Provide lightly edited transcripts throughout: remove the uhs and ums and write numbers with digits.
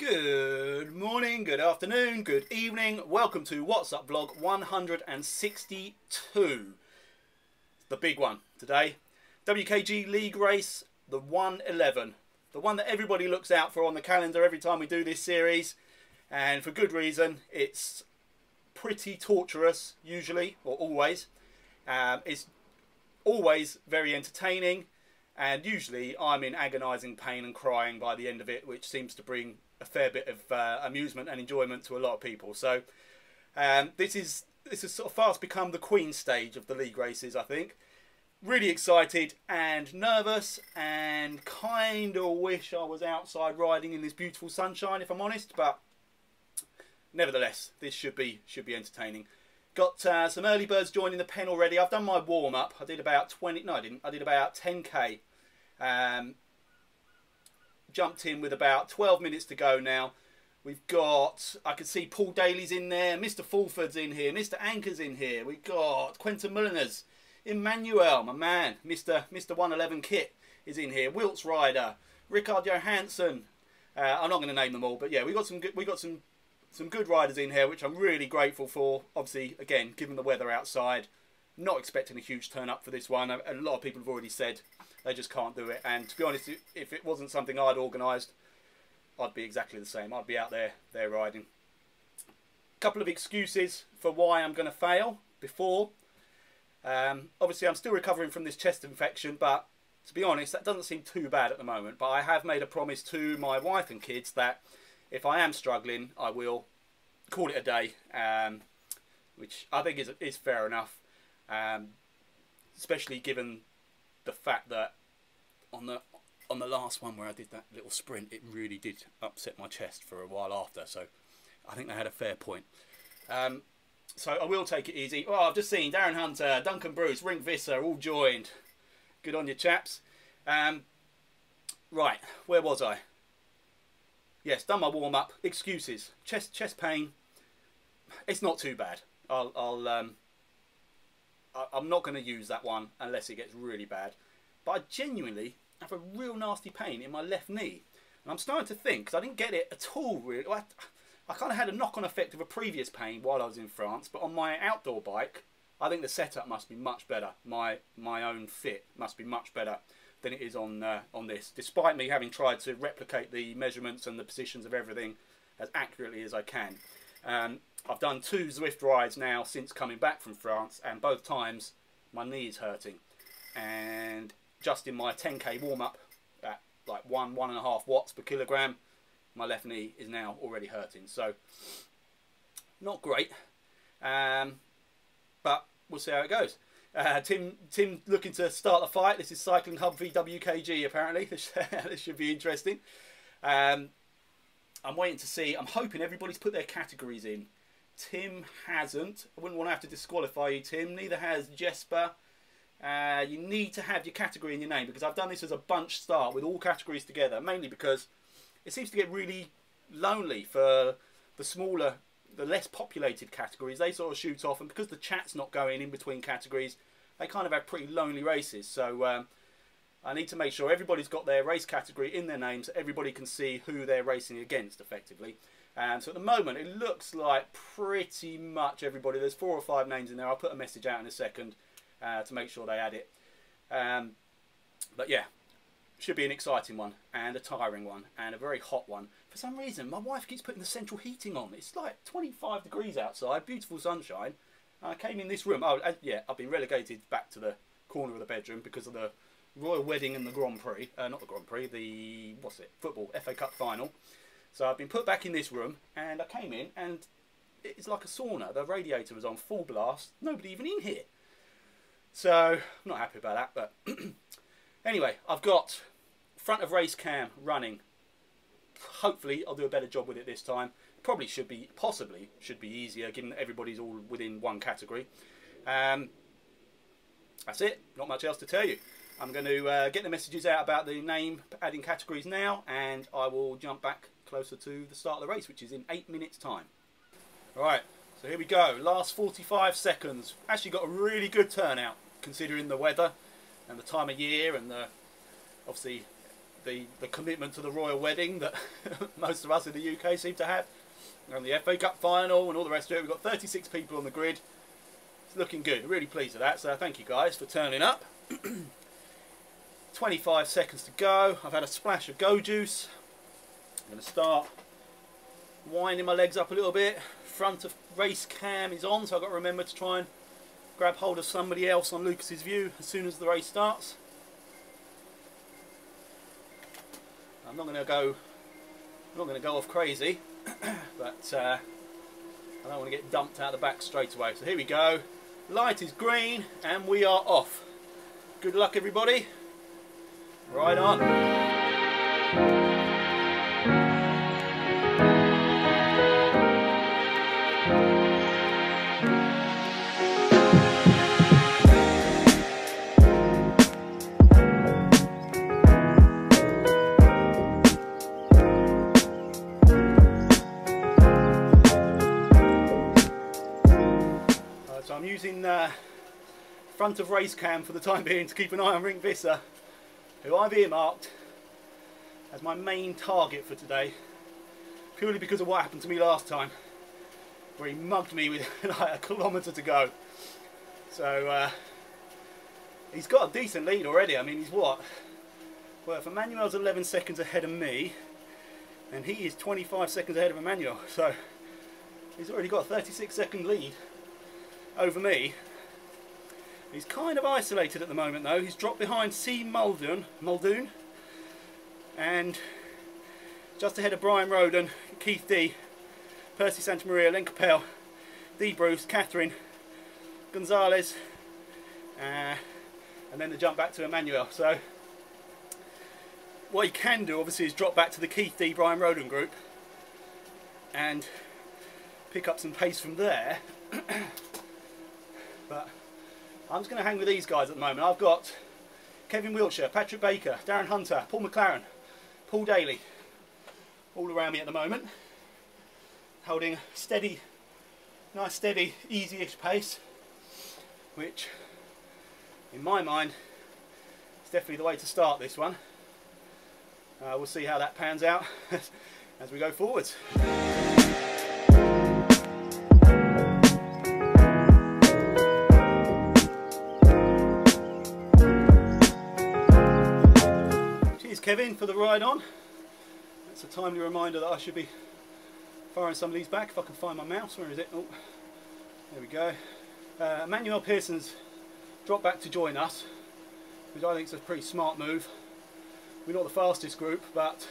Good morning, good afternoon, good evening. Welcome to What's Up Vlog 162. The big one today. WKG League race, the ONE11. The one that everybody looks out for on the calendar every time we do this series. And for good reason. It's pretty torturous, usually, or always. It's always very entertaining. And usually I'm in agonising pain and crying by the end of it, which seems to bring a fair bit of amusement and enjoyment to a lot of people. So this has sort of fast become the Queen stage of the league races, I think. Really excited and nervous, and kind of wish I was outside riding in this beautiful sunshine, if I'm honest. But nevertheless, this should be entertaining. Got some early birds joining the pen already. I've done my warm up. I did about 20. No, I didn't. I did about 10k. Jumped in with about 12 minutes to go now. We've got, I can see Paul Daly's in there, Mr. Fulford's in here, Mr. Anchor's in here. We've got Quentin Mulliners, Emmanuel, my man, Mr. ONE11 Kit is in here, Wilts Rider, Rickard Johansson. I'm not going to name them all, but yeah, we got some good riders in here, which I'm really grateful for. Obviously, again, given the weather outside, not expecting a huge turn up for this one. A lot of people have already said they just can't do it, and to be honest, if it wasn't something I'd organised, I'd be exactly the same. I'd be out there riding. A couple of excuses for why I'm going to fail before. Obviously, I'm still recovering from this chest infection, but to be honest, that doesn't seem too bad at the moment. But I have made a promise to my wife and kids that if I am struggling, I will call it a day, which I think is fair enough, especially given the fact that on the last one where I did that little sprint, it really did upset my chest for a while after. So I think they had a fair point. So I will take it easy. Oh, I've just seen Darren Hunter, Duncan Bruce, Rink Visser all joined. Good on you, chaps. Right, where was I? Yes, done my warm up. Excuses. Chest pain. It's not too bad. I'm not going to use that one unless it gets really bad. But I genuinely have a real nasty pain in my left knee. And I'm starting to think, because I didn't get it at all really. I kind of had a knock-on effect of a previous pain while I was in France. But on my outdoor bike, I think the setup must be much better. My own fit must be much better than it is on this. Despite me having tried to replicate the measurements and the positions of everything as accurately as I can. I've done 2 Zwift rides now since coming back from France, and both times my knee is hurting. And just in my 10k warm-up at like 1.5 watts per kilogram, my left knee is now already hurting. So not great, but we'll see how it goes. Tim looking to start the fight. This is Cycling Hub v WKG apparently. This should be interesting. I'm waiting to see. I'm hoping everybody's put their categories in. Tim hasn't. I wouldn't want to have to disqualify you, Tim. Neither has Jesper. You need to have your category in your name, because I've done this as a bunch start with all categories together, mainly because it seems to get really lonely for the smaller, the less populated categories. They sort of shoot off, and because the chat's not going in between categories, they kind of have pretty lonely races. So I need to make sure everybody's got their race category in their name so everybody can see who they're racing against effectively. So at the moment it looks like pretty much everybody, there's 4 or 5 names in there. I'll put a message out in a second to make sure they add it. But yeah, should be an exciting one, and a tiring one, and a very hot one. For some reason my wife keeps putting the central heating on. It's like 25 degrees outside, beautiful sunshine. I came in this room, yeah, I've been relegated back to the corner of the bedroom because of the Royal Wedding and the Grand Prix, not the Grand Prix, the, what's it, football, FA Cup final. So I've been put back in this room, and I came in, and it's like a sauna. The radiator was on full blast, nobody even in here. So I'm not happy about that, but anyway, I've got front of race cam running. Hopefully I'll do a better job with it this time. Probably should be, possibly should be easier, given that everybody's all within one category. That's it, not much else to tell you. I'm going to get the messages out about the name, adding categories now, and I will jump back closer to the start of the race, which is in 8 minutes time. Right, so here we go, last 45 seconds. Actually got a really good turnout considering the weather and the time of year, and the obviously the commitment to the royal wedding that most of us in the UK seem to have. And the FA Cup final and all the rest of it. We've got 36 people on the grid. It's looking good. Really pleased with that. So thank you guys for turning up. 25 seconds to go. I've had a splash of Go Juice. I'm going to start winding my legs up a little bit. Front of race cam is on, so I've got to remember to try and grab hold of somebody else on Lucas's view as soon as the race starts. I'm not going to go off crazy, but I don't want to get dumped out the back straight away. So here we go. Light is green and we are off. Good luck everybody. Right on. So I'm using front of race cam for the time being to keep an eye on Ring Visser, who I've earmarked as my main target for today, purely because of what happened to me last time, where he mugged me with like a kilometre to go. So he's got a decent lead already. I mean, he's what? Well, if Emmanuel's 11 seconds ahead of me, and he is 25 seconds ahead of Emmanuel, so he's already got a 36-second lead over me. He's kind of isolated at the moment though. He's dropped behind C. Muldoon and just ahead of Brian Roden, Keith D, Percy Santamaria, Len Capel, D. Bruce, Catherine, Gonzalez, and then the jump back to Emmanuel. So what he can do obviously is drop back to the Keith D, Brian Roden group and pick up some pace from there. But I'm just going to hang with these guys at the moment. I've got Kevin Wiltshire, Patrick Baker, Darren Hunter, Paul McLaren, Paul Daly, all around me at the moment, holding steady, nice steady, easy-ish pace, which in my mind is definitely the way to start this one. We'll see how that pans out as we go forwards. Kevin for the ride on. That's a timely reminder that I should be firing some of these back if I can find my mouse. Where is it? Oh, there we go. Emmanuel Pearson's dropped back to join us, which I think is a pretty smart move. We're not the fastest group, but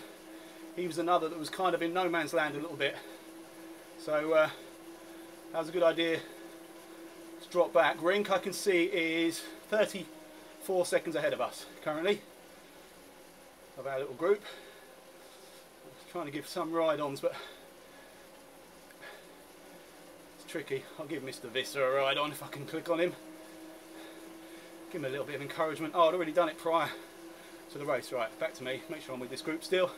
he was another that was kind of in no man's land a little bit. So that was a good idea to drop back. Rink, I can see, is 34 seconds ahead of us currently, of our little group. I'm trying to give some ride-ons, but it's tricky. I'll give Mr. Visser a ride-on if I can click on him. Give him a little bit of encouragement. Oh, I'd already done it prior to the race. Right, back to me. Make sure I'm with this group still.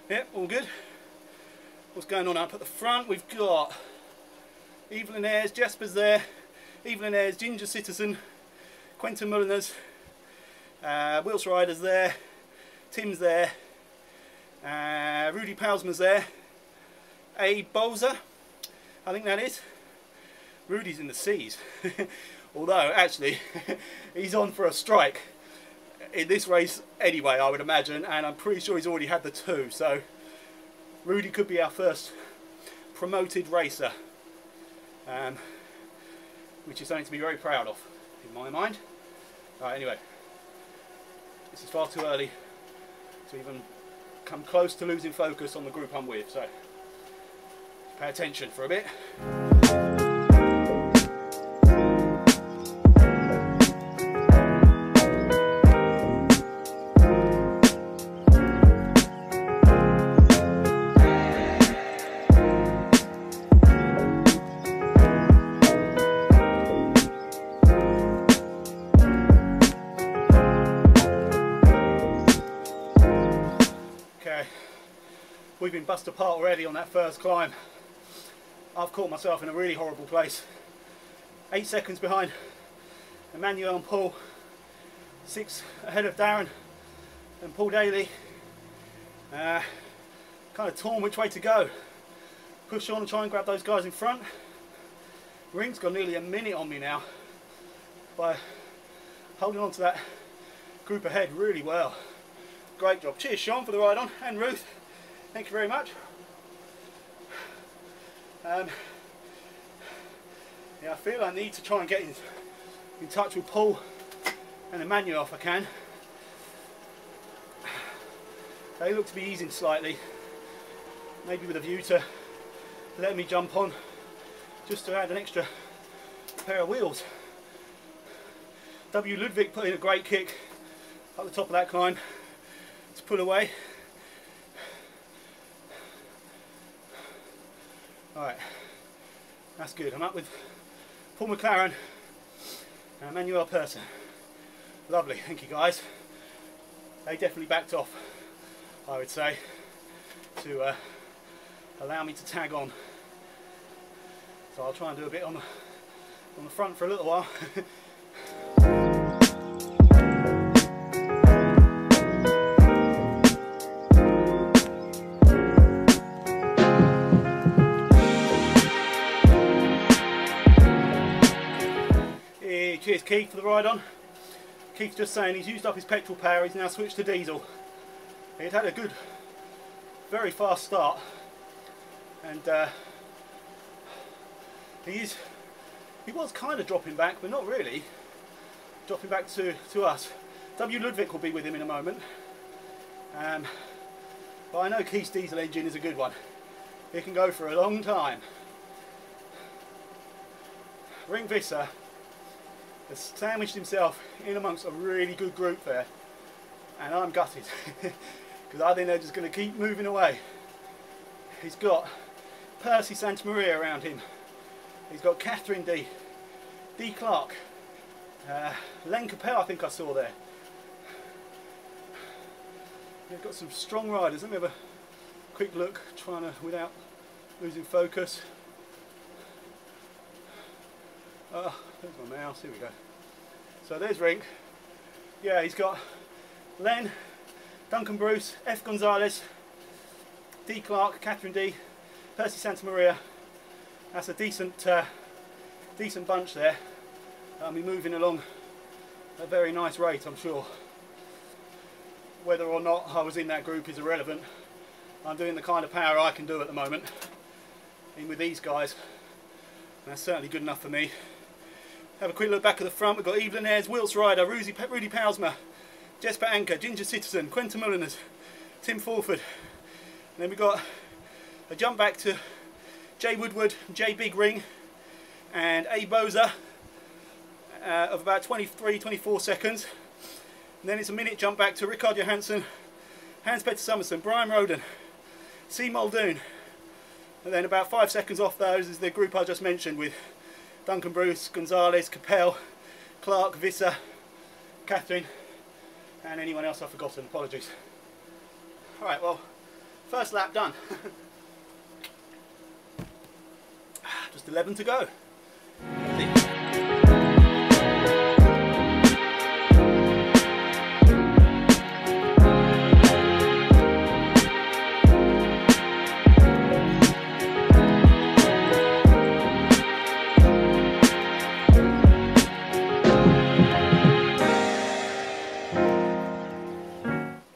Yep, all good. What's going on up at the front? We've got Evelyn Ayres, Jasper's there. Evelyn Ayres, Ginger Citizen, Quentin Mulliners, Wills Rider's there. Tim's there, Rudy Palsman's there, A. Bolzer, I think that is. Rudy's in the seas, although actually he's on for a strike in this race anyway, I would imagine, and I'm pretty sure he's already had the 2, so Rudy could be our first promoted racer, which is something to be very proud of in my mind. Right, anyway, this is far too early to even come close to losing focus on the group I'm with, so pay attention for a bit. We've been bust apart already on that first climb. I've caught myself in a really horrible place. 8 seconds behind Emmanuel and Paul, 6 ahead of Darren and Paul Daly, Kind of torn which way to go. Push on and try and grab those guys in front. Ring's got nearly a minute on me now by holding on to that group ahead really well. Great job. Cheers Sean for the ride on, and Ruth, thank you very much. Yeah, I feel I need to try and get in touch with Paul and Emmanuel if I can. They look to be easing slightly, maybe with a view to letting me jump on just to add an extra pair of wheels. W. Ludwig put in a great kick up the top of that climb to pull away. Alright, that's good. I'm up with Paul McLaren and Emmanuel Person. Lovely, thank you guys. They definitely backed off, I would say, to allow me to tag on. So I'll try and do a bit on the front for a little while. Hey, cheers Keith for the ride on. Keith just saying he's used up his petrol power, he's now switched to diesel. He'd had a good, very fast start, and he was kind of dropping back, but not really dropping back to us. W. Ludwig will be with him in a moment, but I know Keith's diesel engine is a good one. It can go for a long time. Ring Visser has sandwiched himself in amongst a really good group there, and I'm gutted because I think they're just going to keep moving away. He's got Percy Santamaria around him. He's got Catherine D. Clark, Len Capel I think I saw there. They've got some strong riders. Let me have a quick look, trying to, without losing focus. There's my mouse, here we go. So there's Rink. Yeah, he's got Len, Duncan Bruce, F. Gonzalez, D. Clark, Catherine D, Percy Santamaria. That's a decent bunch there. I'll be moving along at a very nice rate, I'm sure. Whether or not I was in that group is irrelevant. I'm doing the kind of power I can do at the moment. In with these guys. And that's certainly good enough for me. Have a quick look back at the front. We've got Evelyn Ayres, Wilts Ryder, Rudy Pausma, Jesper Anker, Ginger Citizen, Quentin Mulliners, Tim Fulford. And then we've got a jump back to Jay Woodward, Jay Big Ring and A Boza of about 23-24 seconds. And then it's a minute jump back to Rickard Johansson, Hans-Petter Summerson, Brian Roden, C. Muldoon. And then about 5 seconds off those is the group I just mentioned with Duncan Bruce, Gonzalez, Capel, Clark, Visser, Catherine, and anyone else I've forgotten. Apologies. Alright, well, first lap done. Just 11 to go.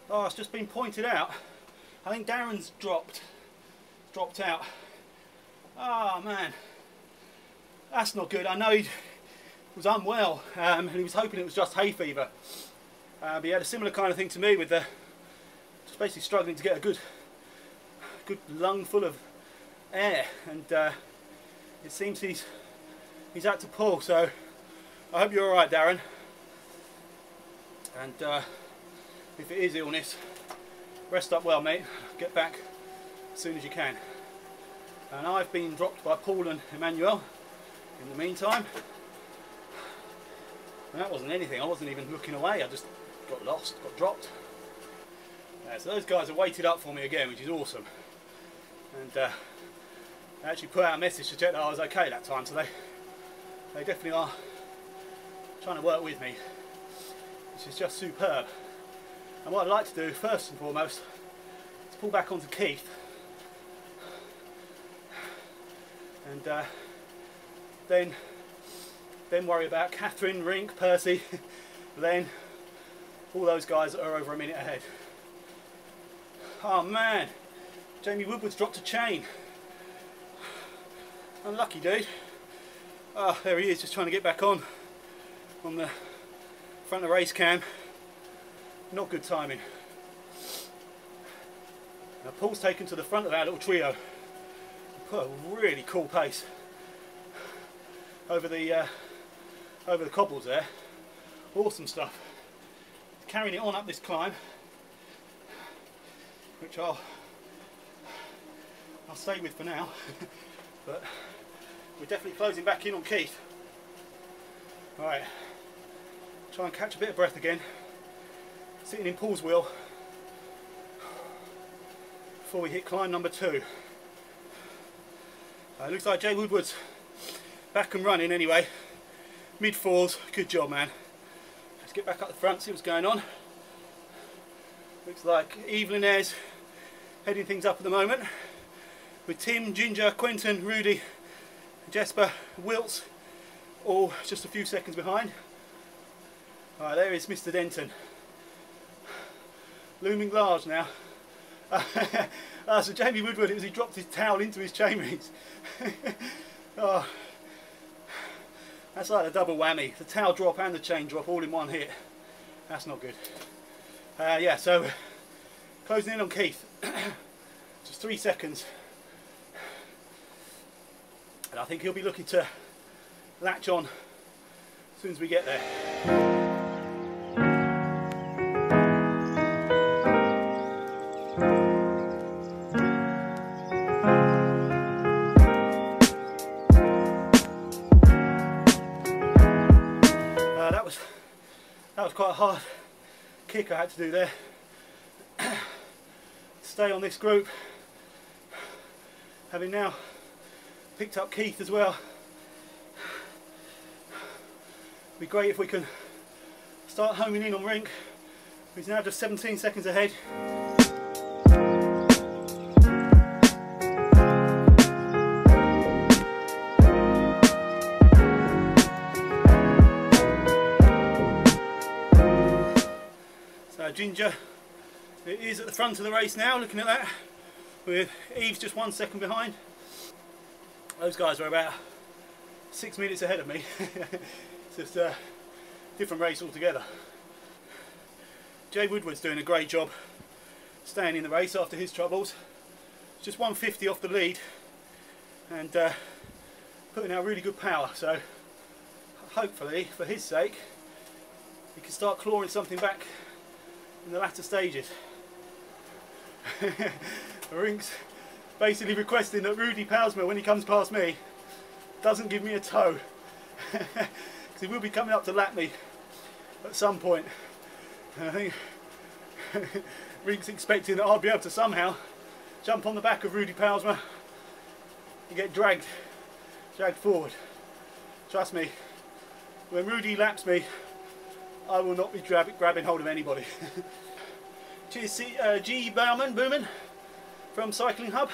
Oh, it's just been pointed out. I think Darren's dropped out. Oh man, that's not good. I know he was unwell and he was hoping it was just hay fever. But he had a similar kind of thing to me with just basically struggling to get a good lung full of air, and it seems he's had to pull. So I hope you're all right, Darren. And if it is illness, rest up well, mate. Get back as soon as you can. And I've been dropped by Paul and Emmanuel in the meantime. And that wasn't anything. I wasn't even looking away. I just got lost, got dropped. So those guys have waited up for me again, which is awesome. And I actually put out a message to check that I was okay that time. So they definitely are trying to work with me, which is just superb. And what I'd like to do first and foremost is pull back onto Keith, and then worry about Catherine, Rink, Percy, Len, all those guys that are over a minute ahead. Oh man, Jamie Woodward's dropped a chain. Unlucky dude. Oh, there he is, just trying to get back on the front of the race cam. Not good timing. Now Paul's taken to the front of our little trio. Put a really cool pace over the cobbles there. Awesome stuff. Carrying it on up this climb, which I'll stay with for now. But we're definitely closing back in on Keith. Alright, try and catch a bit of breath again. Sitting in Paul's wheel before we hit climb number 2. Looks like Jay Woodward's back and running anyway. Mid 4s, good job man. Let's get back up the front, see what's going on. Looks like Evelyn Ayres heading things up at the moment, with Tim, Ginger, Quentin, Rudy, Jesper, Wilts all just a few seconds behind. Alright, there is Mr. Denton. Looming large now. So Jamie Woodward, it was he dropped his towel into his chain rings. Oh, that's like a double whammy. The towel drop and the chain drop all in one hit. That's not good. Yeah, so closing in on Keith. Just 3 seconds. And I think he'll be looking to latch on as soon as we get there. That was quite a hard kick I had to do there. Stay on this group, having now picked up Keith as well. It'd be great if we can start homing in on Rink, who's now just 17 seconds ahead. Ginger, it is at the front of the race now, looking at that, with Eve's just 1 second behind. Those guys are about 6 minutes ahead of me. It's just a different race altogether. Jay Woodward's doing a great job staying in the race after his troubles. Just 150 off the lead and putting out really good power, so hopefully for his sake he can start clawing something back in the latter stages. Rink's basically requesting that Rudy Palsma, when he comes past me, doesn't give me a toe, because he will be coming up to lap me at some point. And I think Rink's expecting that I'll be able to somehow jump on the back of Rudy Palsma and get dragged forward. Trust me, when Rudy laps me, I will not be grabbing hold of anybody. Cheers, G. Bowman from Cycling Hub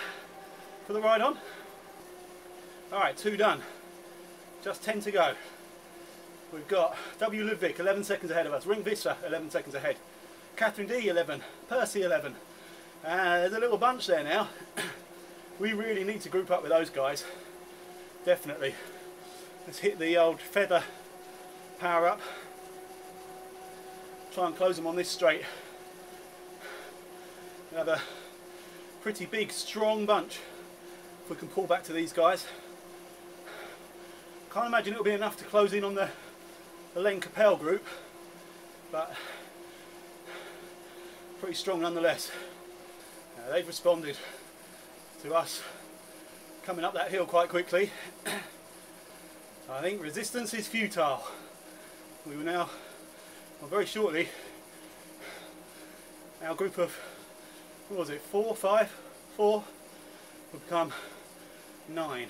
for the ride on. Alright, 2 done. Just 10 to go. We've got W. Ludwig 11 seconds ahead of us. Rink Visser 11 seconds ahead. Catherine D 11. Percy 11. There's a little bunch there now. We really need to group up with those guys. Definitely. Let's hit the old feather power up. Try and close them on this straight. We have a pretty big, strong bunch if we can pull back to these guys. Can't imagine it'll be enough to close in on the Len Capel group, but pretty strong nonetheless. They've responded to us coming up that hill quite quickly. I think resistance is futile. We will now, well, very shortly, our group of, what was it, 4 will become 9.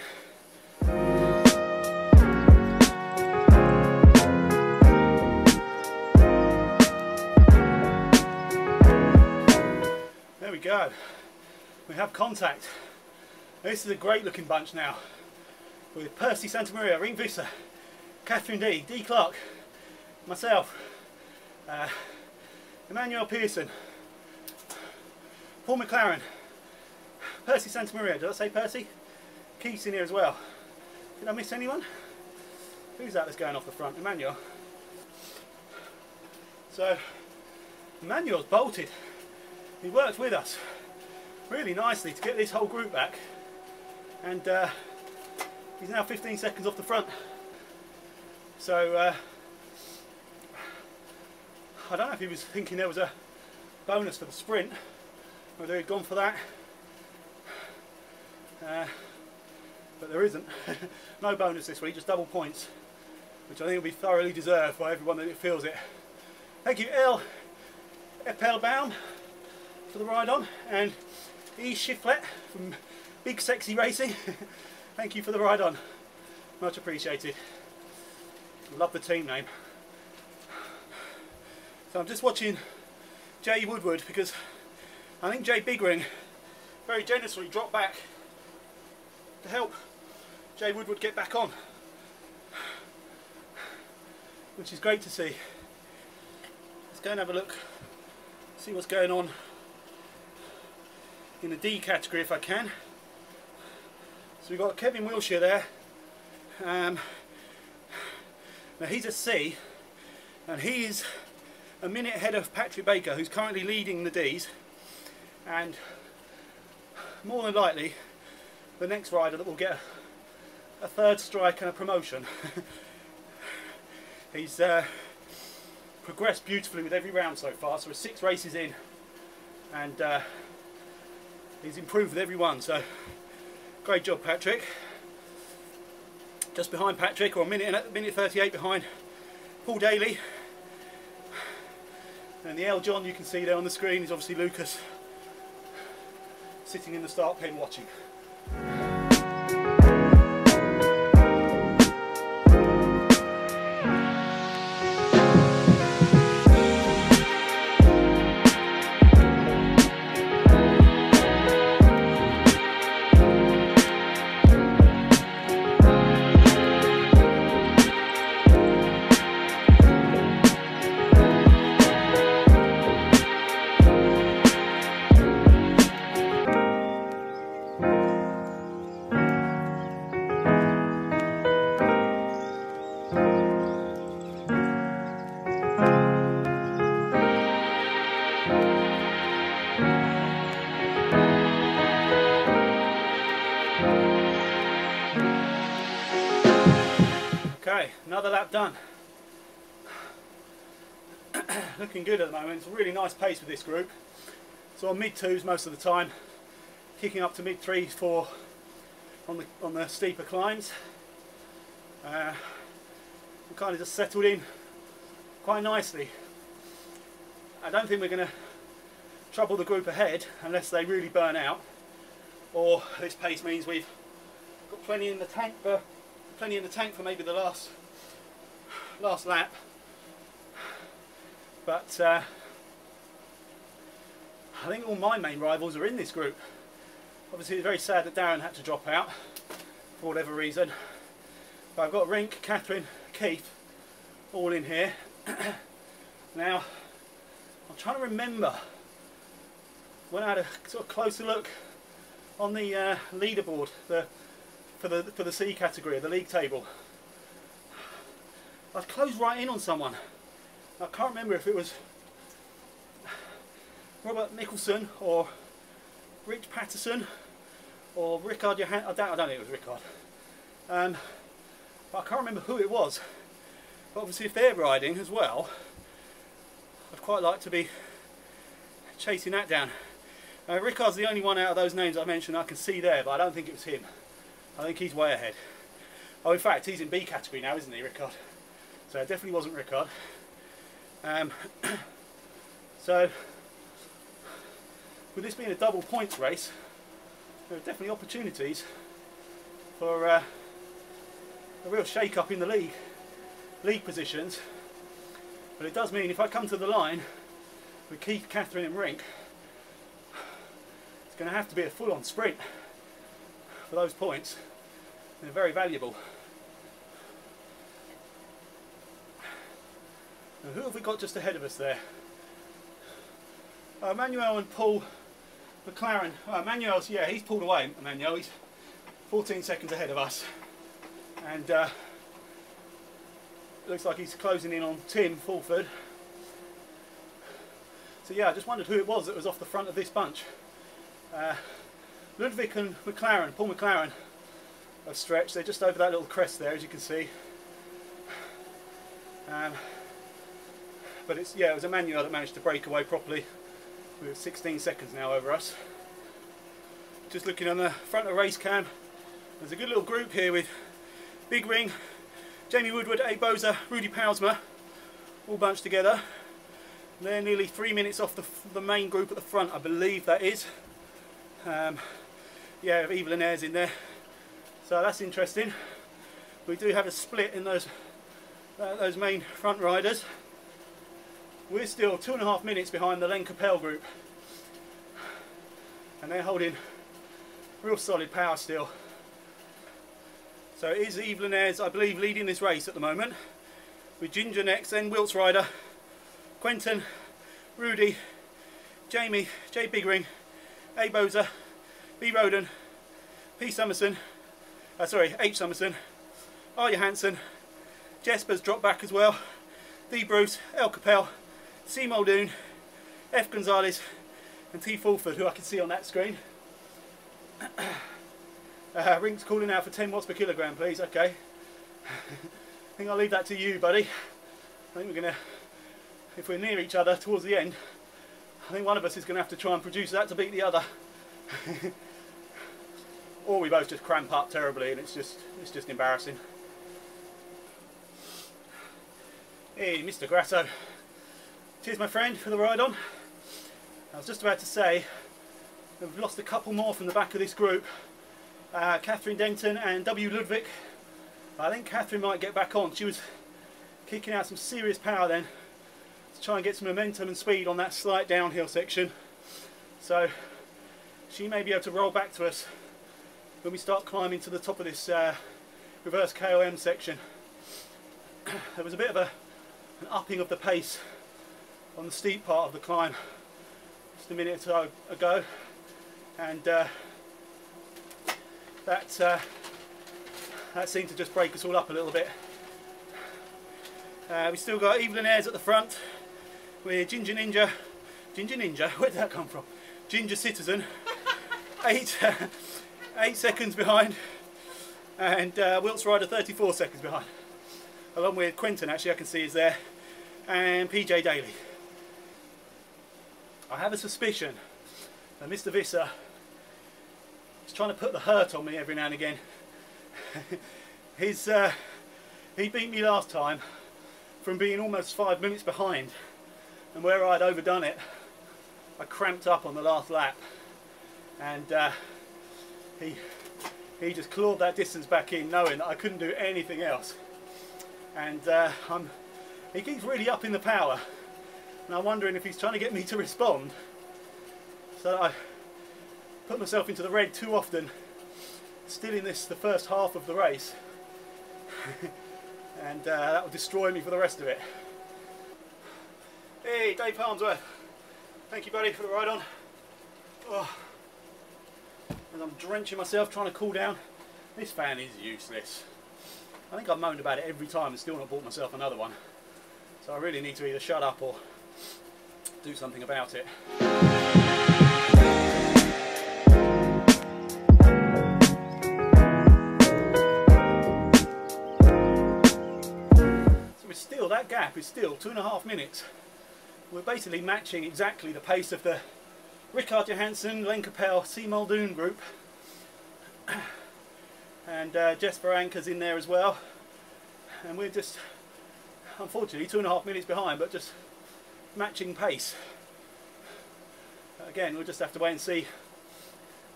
There we go. we have contact. This is a great looking bunch now, with Percy Santamaria, Ring Visser, Catherine D Clark, myself, Emmanuel Pearson, Paul McLaren, Percy Santamaria. Did I say Percy? Keith's in here as well. Did I miss anyone? Who's that that's going off the front? Emmanuel. So Emmanuel's bolted. He worked with us really nicely to get this whole group back, and he's now 15 seconds off the front. So I don't know if he was thinking there was a bonus for the sprint, whether he'd gone for that, but there isn't. No bonus this week, just double points, which I think will be thoroughly deserved by everyone that feels it. Thank you L. Epelbaum for the ride on, and E. Shiflet from Big Sexy Racing. Thank you for the ride on, much appreciated. Love the team name. So I'm just watching Jay Woodward, because I think Jay Bigring very generously dropped back to help Jay Woodward get back on, which is great to see. Let's go and have a look, see what's going on in the D category if I can. So we've got Kevin Wilshire there. Now he's a C, and he's a minute ahead of Patrick Baker, who's currently leading the Ds, and more than likely the next rider that will get a third strike and a promotion. He's progressed beautifully with every round so far, so we're 6 races in, and he's improved with every one, so great job Patrick. Just behind Patrick, or a minute 38 behind, Paul Daly. And the L John you can see there on the screen is obviously Lucas, sitting in the start pen watching. Okay, another lap done. Looking good at the moment. It's a really nice pace with this group. So on mid 2s most of the time, kicking up to mid 3s, 4 on the steeper climbs. We're kind of just settled in quite nicely. I don't think we're going to trouble the group ahead unless they really burn out, or this pace means we've got plenty in the tank for maybe the last lap. But I think all my main rivals are in this group. Obviously it's very sad that Darren had to drop out for whatever reason, but I've got Rink, Catherine, Keith all in here. Now I'm trying to remember when I had a sort of closer look on the leaderboard for the C category, the league table. I've closed right in on someone. I can't remember if it was Robert Nicholson or Rich Patterson or Rickard Johan. I don't think it was Rickard. But I can't remember who it was. But obviously if they're riding as well, I'd quite like to be chasing that down. Rickard's the only one out of those names I mentioned I can see there, but I don't think it was him. I think he's way ahead. Oh, in fact, he's in B category now, isn't he, Rickard? So it definitely wasn't Rickard. So, with this being a double points race, there are definitely opportunities for a real shake-up in the league positions. But it does mean if I come to the line with Keith, Catherine and Rink, It's going to have to be a full-on sprint for those points. They're very valuable. Now, who have we got just ahead of us there? Manuel and Paul McLaren. Manuel's, yeah, he's pulled away. Manuel, he's 14 seconds ahead of us, and looks like he's closing in on Tim Fulford. So yeah, I just wondered who it was that was off the front of this bunch. Ludwig and McLaren, Paul McLaren, have stretched. They're just over that little crest there, as you can see. But it's, yeah, it was Emmanuel that managed to break away properly. We're 16 seconds now over us. Just looking on the front of the race cam, there's a good little group here with Big Ring, Jamie Woodward, Abe Boza, Rudy Pausma, all bunched together. They're nearly 3 minutes off the main group at the front, I believe that is. Yeah, Evelyn Ayres in there, so that's interesting. We do have a split in those main front riders. We're still 2.5 minutes behind the Len Capel group, and they're holding real solid power still. So it is Evelyn Ayres, I believe, leading this race at the moment, with Ginger next, then Wilts Rider, Quentin, Rudy, Jamie, J Bigring, A Boza, B Roden, P Summerson, H Summerson, Arya Hansen, Jesper's dropped back as well, D Bruce, L Capel, C Muldoon, F Gonzalez, and T Fulford, who I can see on that screen. Ring's calling out for 10 watts per kilogram, please. Okay. I think I'll leave that to you, buddy. I think we're gonna, if we're near each other towards the end, I think one of us is gonna have to try and produce that to beat the other. Or we both just cramp up terribly and it's just embarrassing. Hey, Mr. Grasso. Cheers, my friend, for the ride on. I was just about to say, we've lost a couple more from the back of this group. Catherine Denton and W. Ludwig. I think Catherine might get back on. She was kicking out some serious power then to try and get some momentum and speed on that slight downhill section. So she may be able to roll back to us when we start climbing to the top of this reverse KOM section. There was a bit of an upping of the pace on the steep part of the climb just a minute ago, and that seemed to just break us all up a little bit. We still got Evelyn Ayres at the front with Ginger Ninja, where did that come from? Ginger Citizen, 8 seconds behind, and Wilts Rider 34 seconds behind, along with Quentin, actually I can see is there, and PJ Daly. I have a suspicion that Mr. Visser is trying to put the hurt on me every now and again. He beat me last time from being almost 5 minutes behind, and where I'd overdone it, I cramped up on the last lap, and he just clawed that distance back in, knowing that I couldn't do anything else. And he keeps really upping the power, and I'm wondering if he's trying to get me to respond, so that I put myself into the red too often, still in the first half of the race, and that will destroy me for the rest of it. Hey, Dave Farnsworth, thank you, buddy, for the ride on. Oh. And I'm drenching myself trying to cool down. This fan is useless. I think I've moaned about it every time and still not bought myself another one. So I really need to either shut up or do something about it. So we're still, that gap is still 2.5 minutes. We're basically matching exactly the pace of the Rickard Johansson, Len Capel, C. Muldoon group, and Jesper Anker's in there as well, and we're just, unfortunately, 2.5 minutes behind, but just matching pace. Again, we'll just have to wait and see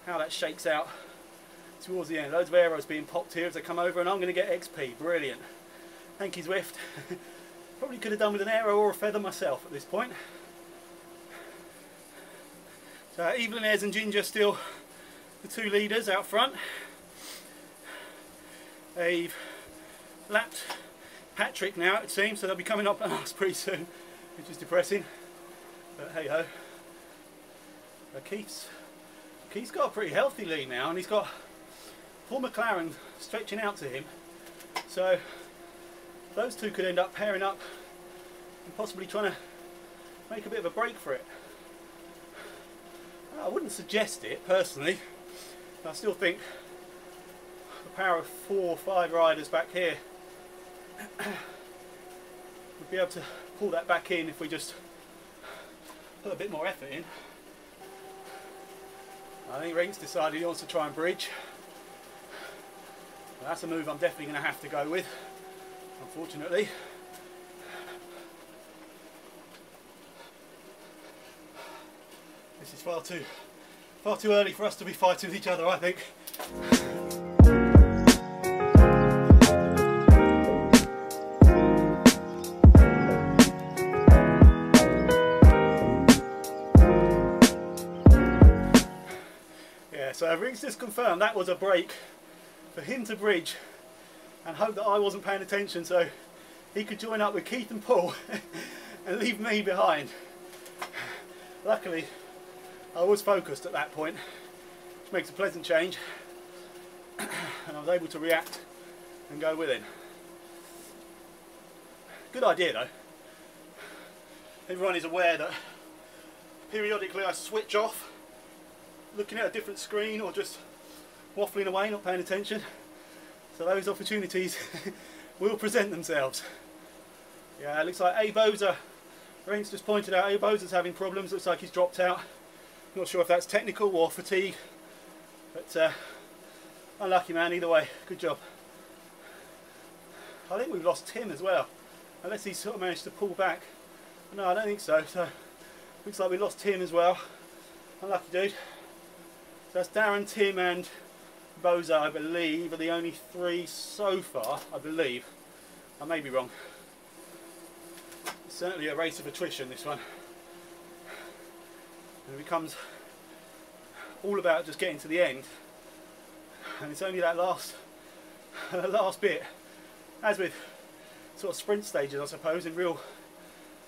how that shakes out towards the end. Loads of arrows being popped here as they come over, and I'm going to get XP. Brilliant. Thank you, Zwift. Probably could have done with an arrow or a feather myself at this point. So Evelyn Ayres and Ginger still the two leaders out front. They've lapped Patrick now, it seems, so they'll be coming up on us pretty soon, which is depressing. But hey ho. Keith's got a pretty healthy lead now, and he's got Paul McLaren stretching out to him. So those two could end up pairing up and possibly trying to make a bit of a break for it. I wouldn't suggest it personally. I still think the power of 4 or 5 riders back here would be able to pull that back in if we just put a bit more effort in. I think Rink's decided he wants to try and bridge. Well, that's a move I'm definitely going to have to go with, unfortunately. This is far too early for us to be fighting with each other, I think. Yeah, so Rink's just confirmed that was a break for him to bridge and hope that I wasn't paying attention so he could join up with Keith and Paul and leave me behind. Luckily I was focused at that point, which makes a pleasant change, and I was able to react and go with it. Good idea though. Everyone is aware that periodically I switch off, looking at a different screen or just waffling away, not paying attention. So those opportunities will present themselves. Yeah, it looks like Aboza, Rink's just pointed out Aboza's having problems, looks like he's dropped out. Not sure if that's technical or fatigue, but unlucky man, either way, good job. I think we've lost Tim as well, unless he's sort of managed to pull back. No, I don't think so, so looks like we lost Tim as well. Unlucky dude. So that's Darren, Tim and Boza, I believe, are the only 3 so far, I believe. I may be wrong. It's certainly a race of attrition, this one. And it becomes all about just getting to the end, and it's only that last bit, as with sort of sprint stages I suppose in real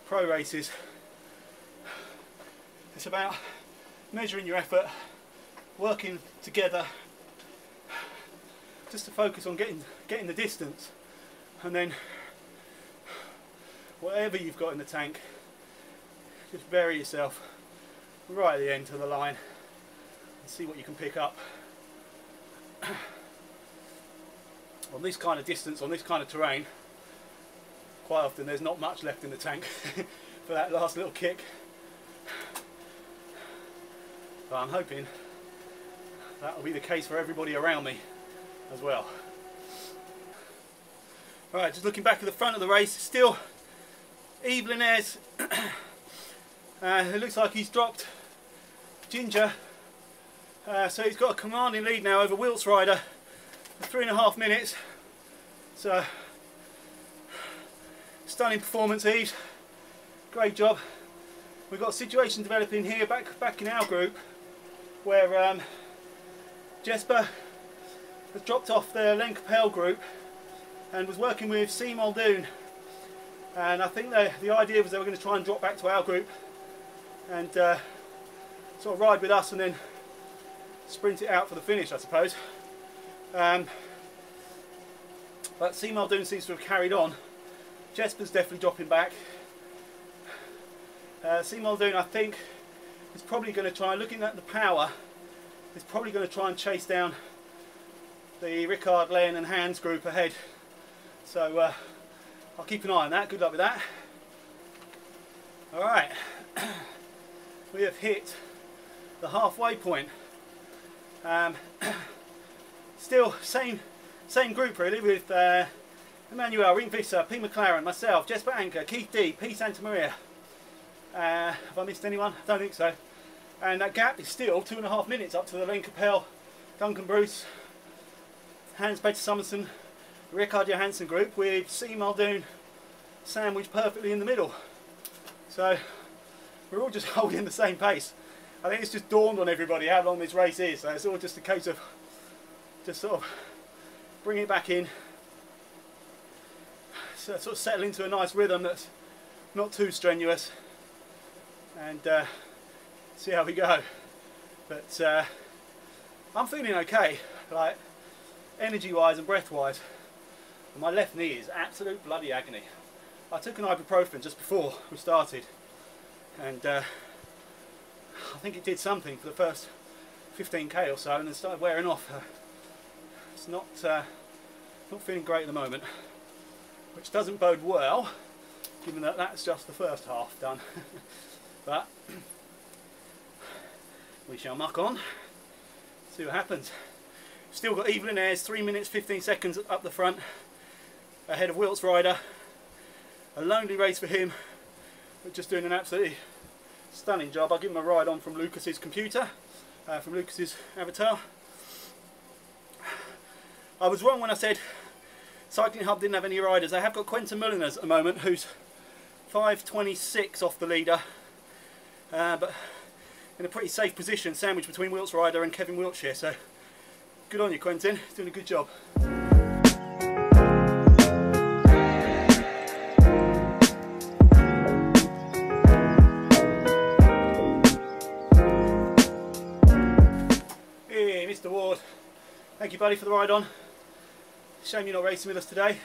pro races. It's about measuring your effort, working together just to focus on getting the distance, and then whatever you've got in the tank, just bury yourself right at the end of the line and see what you can pick up. On this kind of distance, on this kind of terrain, quite often there's not much left in the tank for that last little kick. But I'm hoping that will be the case for everybody around me as well. Right, just looking back at the front of the race, still Evelyn Ayres. It looks like he's dropped Ginger, so he's got a commanding lead now over Wilt's rider for 3.5 minutes. So stunning performance, Eve. Great job. We've got a situation developing here back in our group where Jesper has dropped off the Len Capel group and was working with C. Muldoon, and I think the idea was they were going to try and drop back to our group and sort of ride with us and then sprint it out for the finish, I suppose. But C. Muldoon seems to have carried on. Jesper's definitely dropping back. C. Muldoon, I think, is probably going to try, looking at the power, is probably going to try and chase down the Rickard, Len and Hans group ahead. So I'll keep an eye on that. Good luck with that. Alright, we have hit the halfway point. Still same group really, with Emmanuel, Rink Visser, P. McLaren, myself, Jesper Anker, Keith D, P. Santa Maria. Have I missed anyone? I don't think so. And that gap is still 2.5 minutes up to the Len Capel, Duncan Bruce, Hans Peter Summerson, Rickard Johansson group, with C. Muldoon sandwiched perfectly in the middle. So we're all just holding the same pace. I think it's just dawned on everybody how long this race is, so it's all just a case of just sort of bring it back in, so sort of settle into a nice rhythm that's not too strenuous, and see how we go. But I'm feeling okay, like energy wise and breath wise. My left knee is absolute bloody agony. I took an ibuprofen just before we started, and I think it did something for the first 15k or so, and then started wearing off. It's not feeling great at the moment, which doesn't bode well, given that that's just the first half done. But we shall muck on, see what happens. Still got Evelyn Ayres 3 minutes 15 seconds up the front, ahead of Wilts Rider. A lonely race for him, but just doing an absolutely stunning job. I'll give him a ride on from Lucas's computer, from Lucas's avatar. I was wrong when I said Cycling Hub didn't have any riders. They have got Quentin Mulliners at the moment, who's 5:26 off the leader, but in a pretty safe position, sandwiched between Wilts Rider and Kevin Wiltshire. So good on you, Quentin, doing a good job. Hey, Mr. Ward, thank you buddy for the ride on. Shame you're not racing with us today.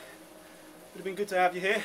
Would have been good to have you here.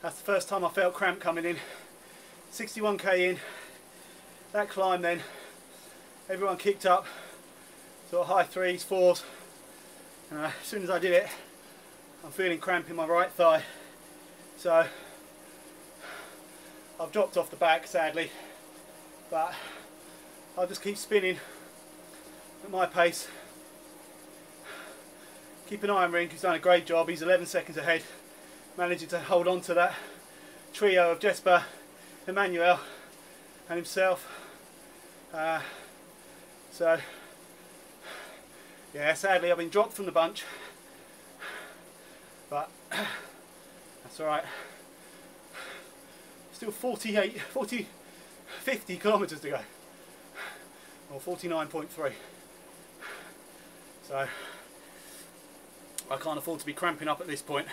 That's the first time I felt cramp coming in. 61k in, that climb then, everyone kicked up, sort of high threes, fours, and as soon as I did it, I'm feeling cramp in my right thigh. So I've dropped off the back sadly, but I'll just keep spinning at my pace. Keep an eye on Rink, who's done a great job. He's 11 seconds ahead, managing to hold on to that trio of Jesper, Emmanuel and himself. So yeah, sadly I've been dropped from the bunch, but that's alright. Still 50 kilometres to go, or 49.3. So I can't afford to be cramping up at this point.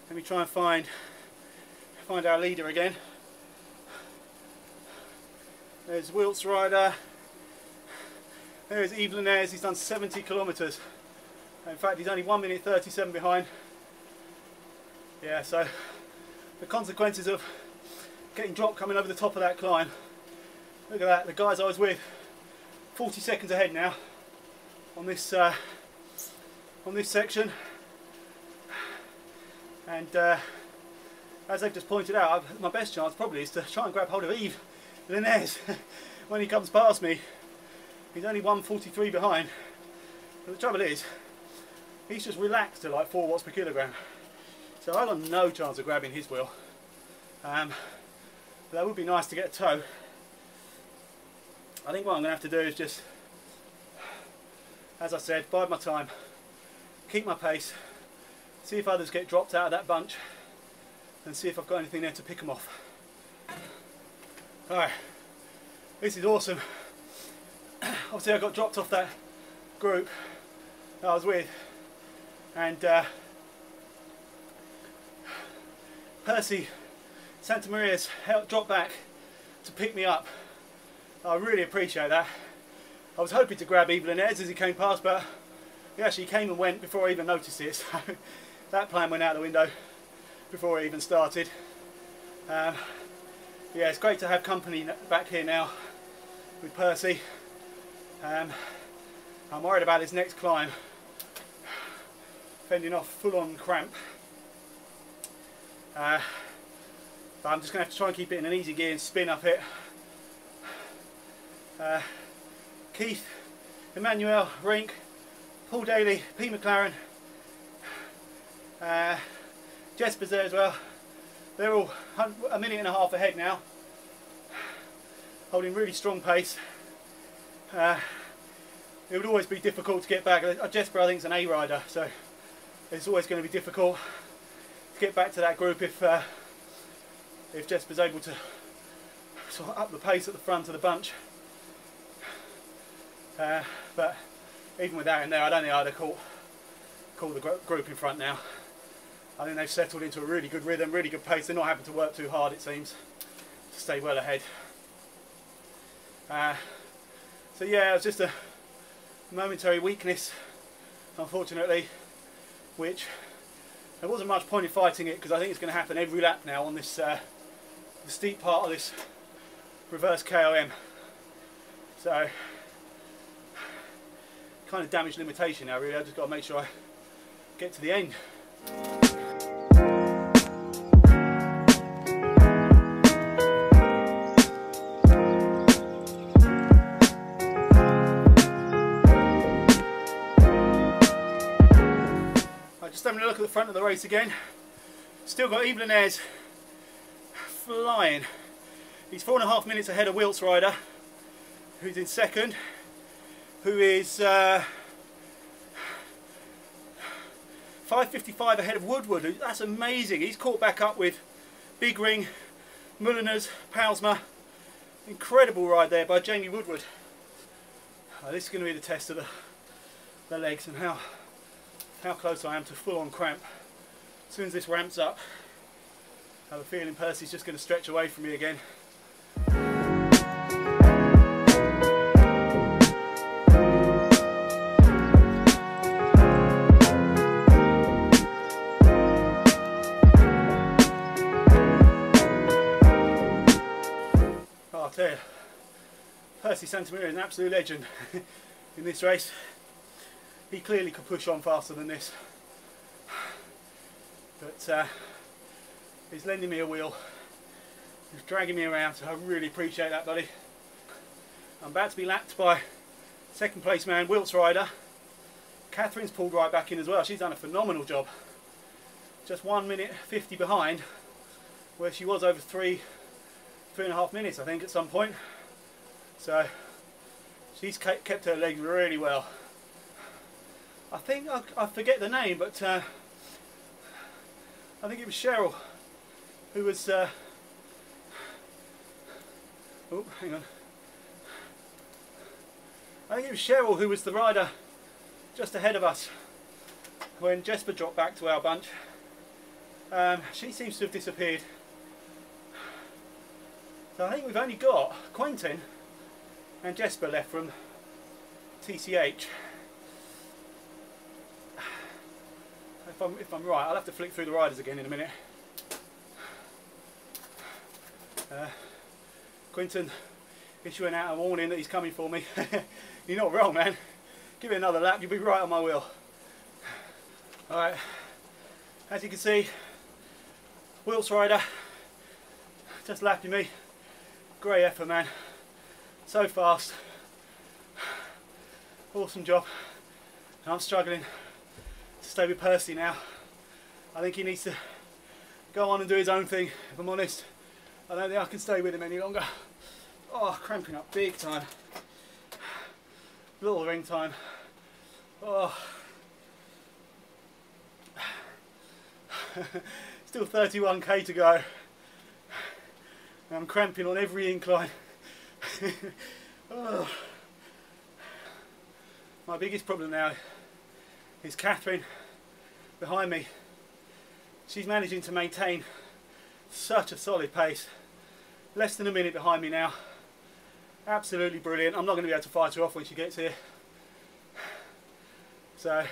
Let me try and find our leader again. There's Wilts Rider. There's Evelyn Ayres. He's done 70 kilometres. In fact, he's only 1 minute 37 behind. Yeah, so the consequences of getting dropped coming over the top of that climb. Look at that. The guys I was with, 40 seconds ahead now on this section. And as they've just pointed out, my best chance probably is to try and grab hold of Evelyn Ayres when he comes past me. He's only 1:43 behind. But the trouble is, he's just relaxed to like 4 watts per kilogram. So I've got no chance of grabbing his wheel. But that would be nice to get a tow. I think what I'm going to have to do is just, as I said, bide my time, keep my pace, see if others get dropped out of that bunch, and see if I've got anything there to pick them off. Alright, this is awesome. Obviously I got dropped off that group that I was with, and Percy Santamaria's dropped back to pick me up. I really appreciate that. I was hoping to grab Evelyn Ayres as he came past, but he actually came and went before I even noticed it, so that plan went out the window before I even started. Yeah, it's great to have company back here now with Percy. I'm worried about his next climb, fending off full-on cramp. But I'm just going to have to try and keep it in an easy gear and spin up it. Keith, Emmanuel, Rink, Paul Daly, P McLaren, Jesper's there as well. They're all a minute and a half ahead now, holding really strong pace. It would always be difficult to get back. Jesper, I think, is an A rider, so it's always going to be difficult to get back to that group if Jesper's able to sort of up the pace at the front of the bunch. But even with that in there, I don't think I'd have caught the group in front now. I think they've settled into a really good rhythm, really good pace. They're not having to work too hard, it seems, to stay well ahead. So yeah, it was just a momentary weakness, unfortunately, which there wasn't much point in fighting it, because I think it's going to happen every lap now on this the steep part of this reverse KOM. So kind of damage limitation now, really. I've just got to make sure I get to the end. Just having a look at the front of the race again. Still got Evelyn Ayres flying. He's 4.5 minutes ahead of Wilt's rider, who's in second, who is 5:55 ahead of Woodward. That's amazing. He's caught back up with Big Ring, Mulliners, Palsma. Incredible ride there by Jamie Woodward. This is going to be the test of the legs and how close I am to full-on cramp. As soon as this ramps up, I have a feeling Percy's just going to stretch away from me again. Oh, I'll tell you, Percy Santamira is an absolute legend in this race. He clearly could push on faster than this, but he's lending me a wheel, he's dragging me around, so I really appreciate that, buddy. I'm about to be lapped by second place man, Wilt's rider. Catherine's pulled right back in as well. She's done a phenomenal job. Just 1 minute 50 behind, where she was over 3.5 minutes, I think, at some point. So she's kept her legs really well. I think I forget the name, but I think it was Cheryl who was oh, hang on. I think it was Cheryl who was the rider just ahead of us when Jesper dropped back to our bunch. She seems to have disappeared. So I think we've only got Quentin and Jesper left from TCH. If I'm right, I'll have to flick through the riders again in a minute. Quentin issuing out a warning that he's coming for me. You're not wrong, man. Give it another lap, you'll be right on my wheel. Alright, as you can see, Wilt's rider just lapping me. Great effort, man. So fast. Awesome job. And I'm struggling to stay with Percy now. I think he needs to go on and do his own thing, if I'm honest. I don't think I can stay with him any longer. Oh, cramping up big time. Little ring time. Oh. Still 31k to go. I'm cramping on every incline. Oh. My biggest problem now is Catherine behind me. She's managing to maintain such a solid pace. Less than a minute behind me now. Absolutely brilliant. I'm not going to be able to fight her off when she gets here. So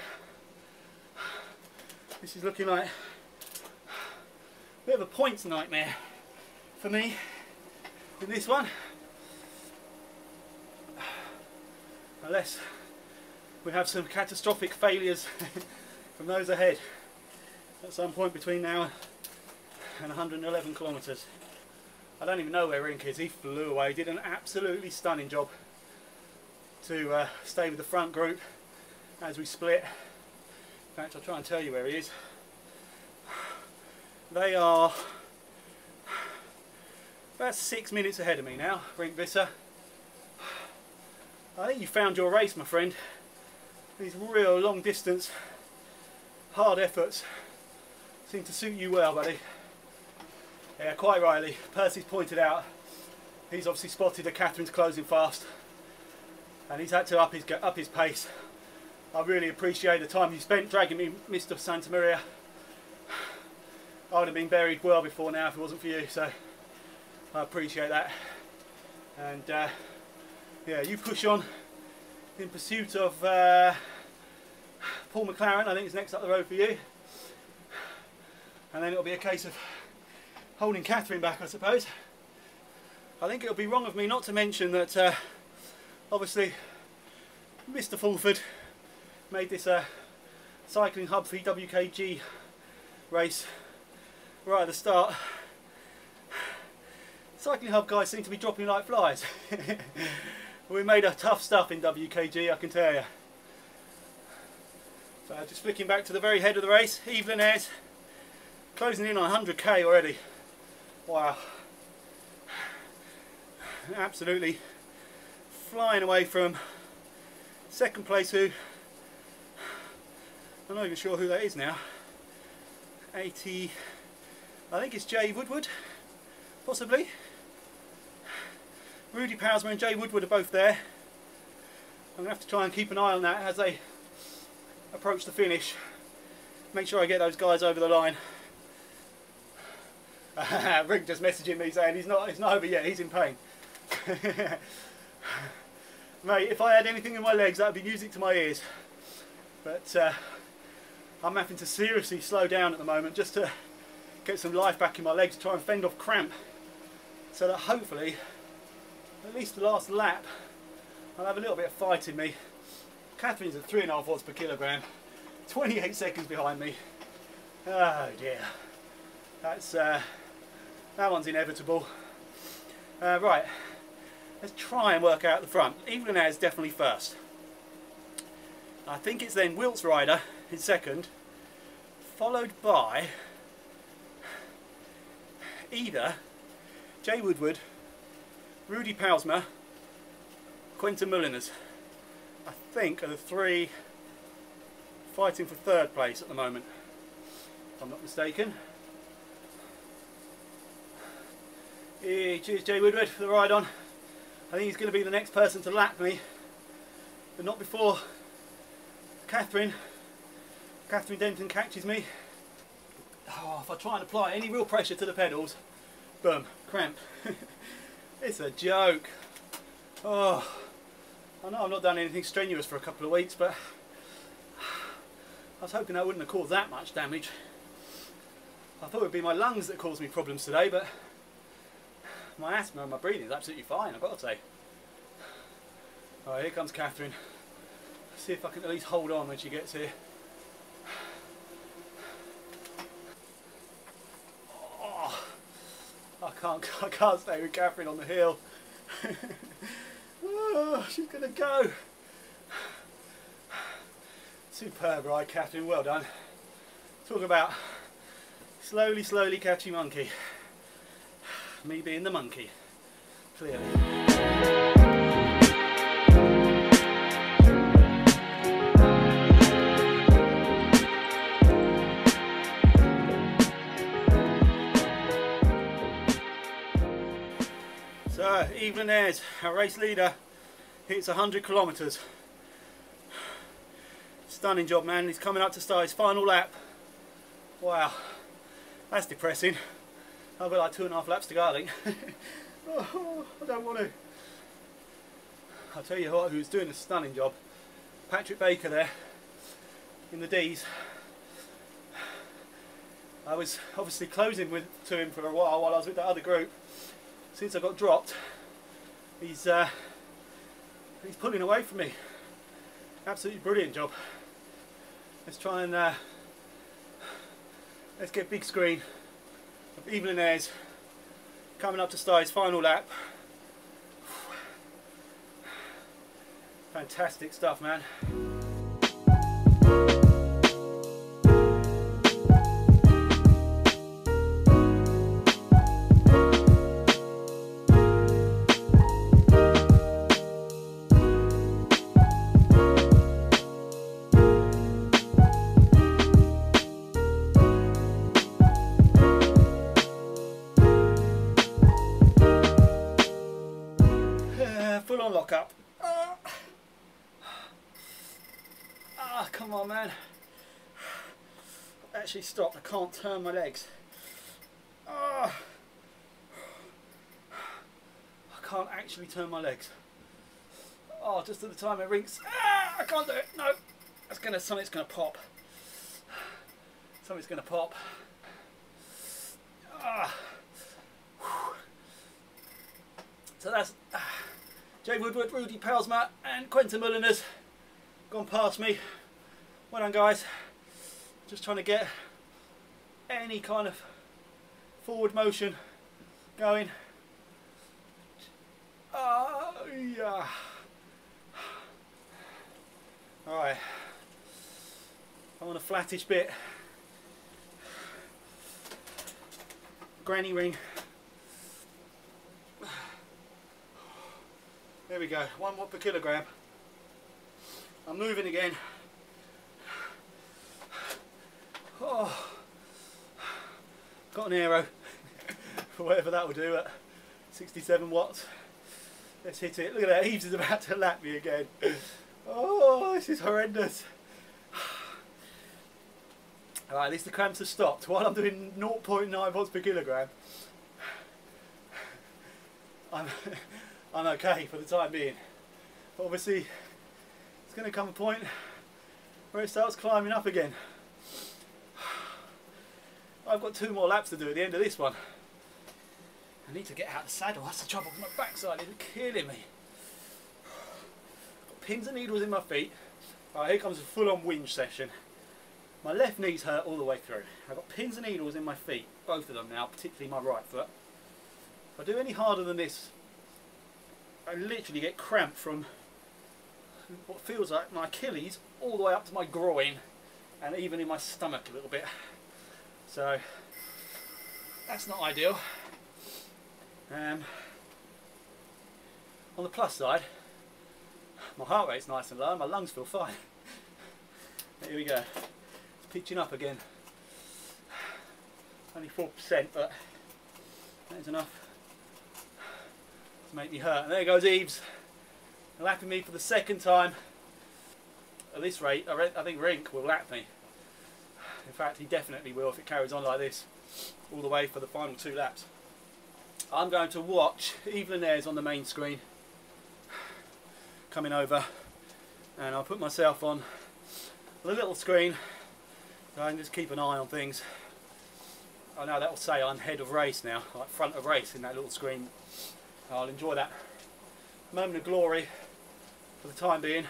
this is looking like a bit of a points nightmare for me in this one, unless we have some catastrophic failures from those ahead at some point between now and 111 kilometres. I don't even know where Rink is. He flew away, did an absolutely stunning job to stay with the front group as we split. In fact, I'll try and tell you where he is. They are about 6 minutes ahead of me now, Rink Visser. I think you found your race, my friend. These real long distance, hard efforts seem to suit you well, buddy. Yeah, quite rightly. Percy's pointed out he's obviously spotted that Catherine's closing fast and he's had to up his pace. I really appreciate the time you spent dragging me, Mr. Santa Maria. I would have been buried well before now if it wasn't for you, so I appreciate that. And yeah, you push on in pursuit of Paul McLaren. I think is next up the road for you, and then it'll be a case of holding Catherine back, I suppose. I think it'll be wrong of me not to mention that obviously Mr. Fulford made this cycling hub for WKG race right at the start. Cycling hub guys seem to be dropping like flies. We made a tough stuff in WKG, I can tell you. So just flicking back to the very head of the race, Yves Linnaeus closing in on 100k already. Wow. Absolutely flying away from second place, who I'm not even sure who that is now. 80, I think it's Jay Woodward, possibly. Rudy Powersma and Jay Woodward are both there. I'm going to have to try and keep an eye on that as they approach the finish. Make sure I get those guys over the line. Rick just messaging me saying it's not over yet, he's in pain. Mate, if I had anything in my legs that would be music to my ears. But I'm having to seriously slow down at the moment just to get some life back in my legs, to try and fend off cramp, so that hopefully at least the last lap I'll have a little bit of fight in me. Catherine's at 3.5 watts per kilogram, 28 seconds behind me. Oh dear, that's that one's inevitable. Right, let's try and work out the front. Yves Linnaeus is definitely first. I think it's then Wilts Ryder in second, followed by either Jay Woodward, Rudy Powersma, Quentin Moliners. I think are the three fighting for third place at the moment, if I'm not mistaken. Cheers Jay Woodward for the ride on. I think he's going to be the next person to lap me, but not before Catherine Denton catches me. Oh, if I try and apply any real pressure to the pedals, boom, cramp. It's a joke. Oh, I know I've not done anything strenuous for a couple of weeks, but I was hoping that wouldn't have caused that much damage. I thought it would be my lungs that caused me problems today, but my asthma and my breathing is absolutely fine, I've got to say. Alright, here comes Catherine. Let's see if I can at least hold on when she gets here. Oh, I can't stay with Catherine on the hill. Oh, she's going to go. Superb ride, Catherine, well done. Talk about slowly catching monkey. Me being the monkey, clearly. So, Yves Linnaeus, our race leader, hits 100 kilometres. Stunning job, man. He's coming up to start his final lap. Wow, that's depressing. I've got like 2.5 laps to go, I think. Oh, I don't want to. I'll tell you what, who's doing a stunning job. Patrick Baker there, in the D's. I was obviously closing to him for a while I was with that other group. since I got dropped, he's pulling away from me. Absolutely brilliant job. Let's try and let's get big screen of Evelyn Ayres coming up to start his final lap. Fantastic stuff, man. Full on lock up. Come on, man. Actually stopped. I can't turn my legs. I can't actually turn my legs. Oh, just at the time it rings. I can't do it. No. Something's gonna pop. Something's gonna pop. So that's Jay Woodward, Rudy Palsma and Quentin Mulliners gone past me. Well done, guys. Just trying to get any kind of forward motion going. Yeah. Alright. I'm on a flattish bit. Granny ring. There we go, 1 watt per kilogram. I'm moving again. Oh, got an aero for whatever that will do at 67 watts. Let's hit it. Look at that, Eves is about to lap me again. Oh, this is horrendous. Alright, at least the cramps have stopped while I'm doing 0.9 watts per kilogram. I'm okay for the time being. But obviously, it's going to come a point where it starts climbing up again. I've got 2 more laps to do at the end of this one. I need to get out of the saddle. That's the trouble with my backside. It's killing me. Got pins and needles in my feet. Alright, here comes a full-on whinge session. My left knee's hurt all the way through. I've got pins and needles in my feet, both of them now, particularly my right foot. If I do any harder than this, I literally get cramp from what feels like my Achilles all the way up to my groin and even in my stomach a little bit. So that's not ideal. On the plus side, my heart rate's nice and low and my lungs feel fine. Here we go. It's pitching up again. Only 4%, but that is enough to make me hurt. And there goes Eves, lapping me for the 2nd time. At this rate, I think Rink will lap me. In fact, he definitely will if it carries on like this all the way for the final 2 laps. I'm going to watch Evelyn Ayres on the main screen coming over, and I'll put myself on the little screen so I can just keep an eye on things. I know that will say I'm head of race now, like front of race in that little screen. I'll enjoy that moment of glory for the time being.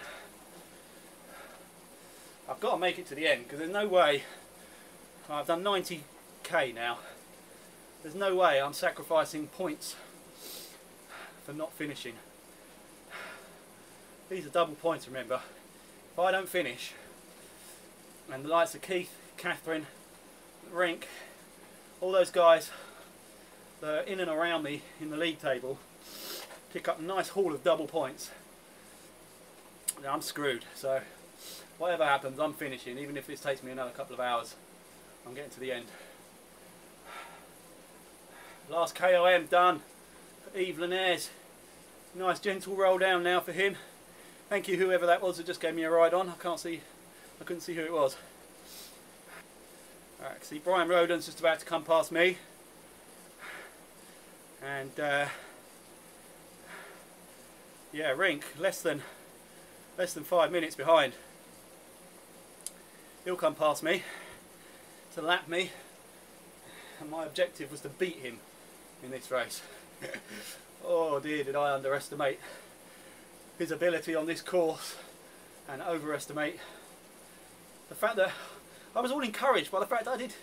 I've got to make it to the end because there's no way. I've done 90k now. There's no way I'm sacrificing points for not finishing. These are double points, remember. If I don't finish, and the likes of Keith, Catherine, Rink, all those guys that are in and around me in the league table pick up a nice haul of double points, then I'm screwed. So whatever happens, I'm finishing. Even if this takes me another couple of hours, I'm getting to the end. Last KOM done for Evelyn Ayres. Nice gentle roll down now for him. Thank you whoever that was that just gave me a ride on. I couldn't see who it was. Alright, see Brian Roden's just about to come past me. And yeah, Rink less than 5 minutes behind. He'll come past me to lap me, and my objective was to beat him in this race. Oh dear, did I underestimate his ability on this course and overestimate the fact that I was all encouraged by the fact that I did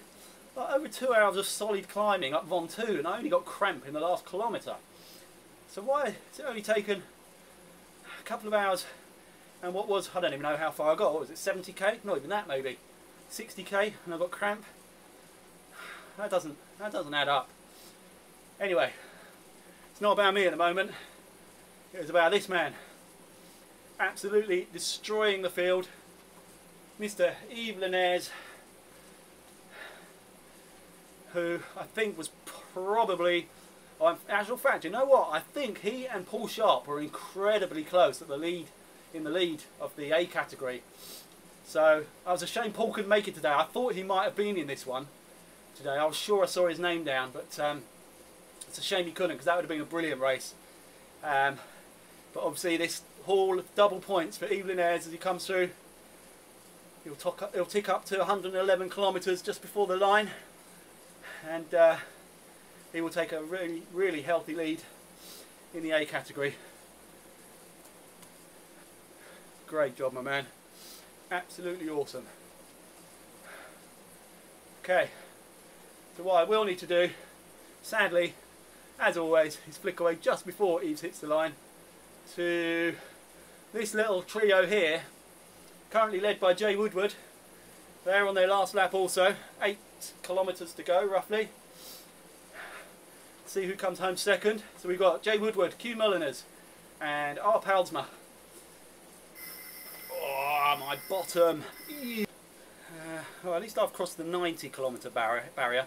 like over 2 hours of solid climbing up WKG and I only got cramp in the last kilometre. So why has it only taken a couple of hours and what was, I don't even know how far I got, what was it, 70k? Not even that maybe. 60k and I got cramp. That doesn't add up. Anyway, it's not about me at the moment. It was about this man. Absolutely destroying the field. Mr. Yves Linares, who I think was probably, in actual fact, you know what? I think he and Paul Sharp were incredibly close at the lead, in the lead of the A category. So I was ashamed Paul couldn't make it today. I thought he might have been in this one today. I was sure I saw his name down, but it's a shame he couldn't because that would have been a brilliant race. But obviously this haul of double points for Yves Linares as he comes through. He'll tick up to 111 kilometres just before the line, and he will take a really healthy lead in the A category. Great job, my man. Absolutely awesome. Okay, so what I will need to do, sadly, as always, is flick away just before Yves hits the line to this little trio here, currently led by Jay Woodward. They're on their last lap also, 8 kilometres to go roughly. See who comes home second. So we've got Jay Woodward, Q Mulliners and R Palsma. Oh, my bottom. Well, at least I've crossed the 90 kilometre barrier.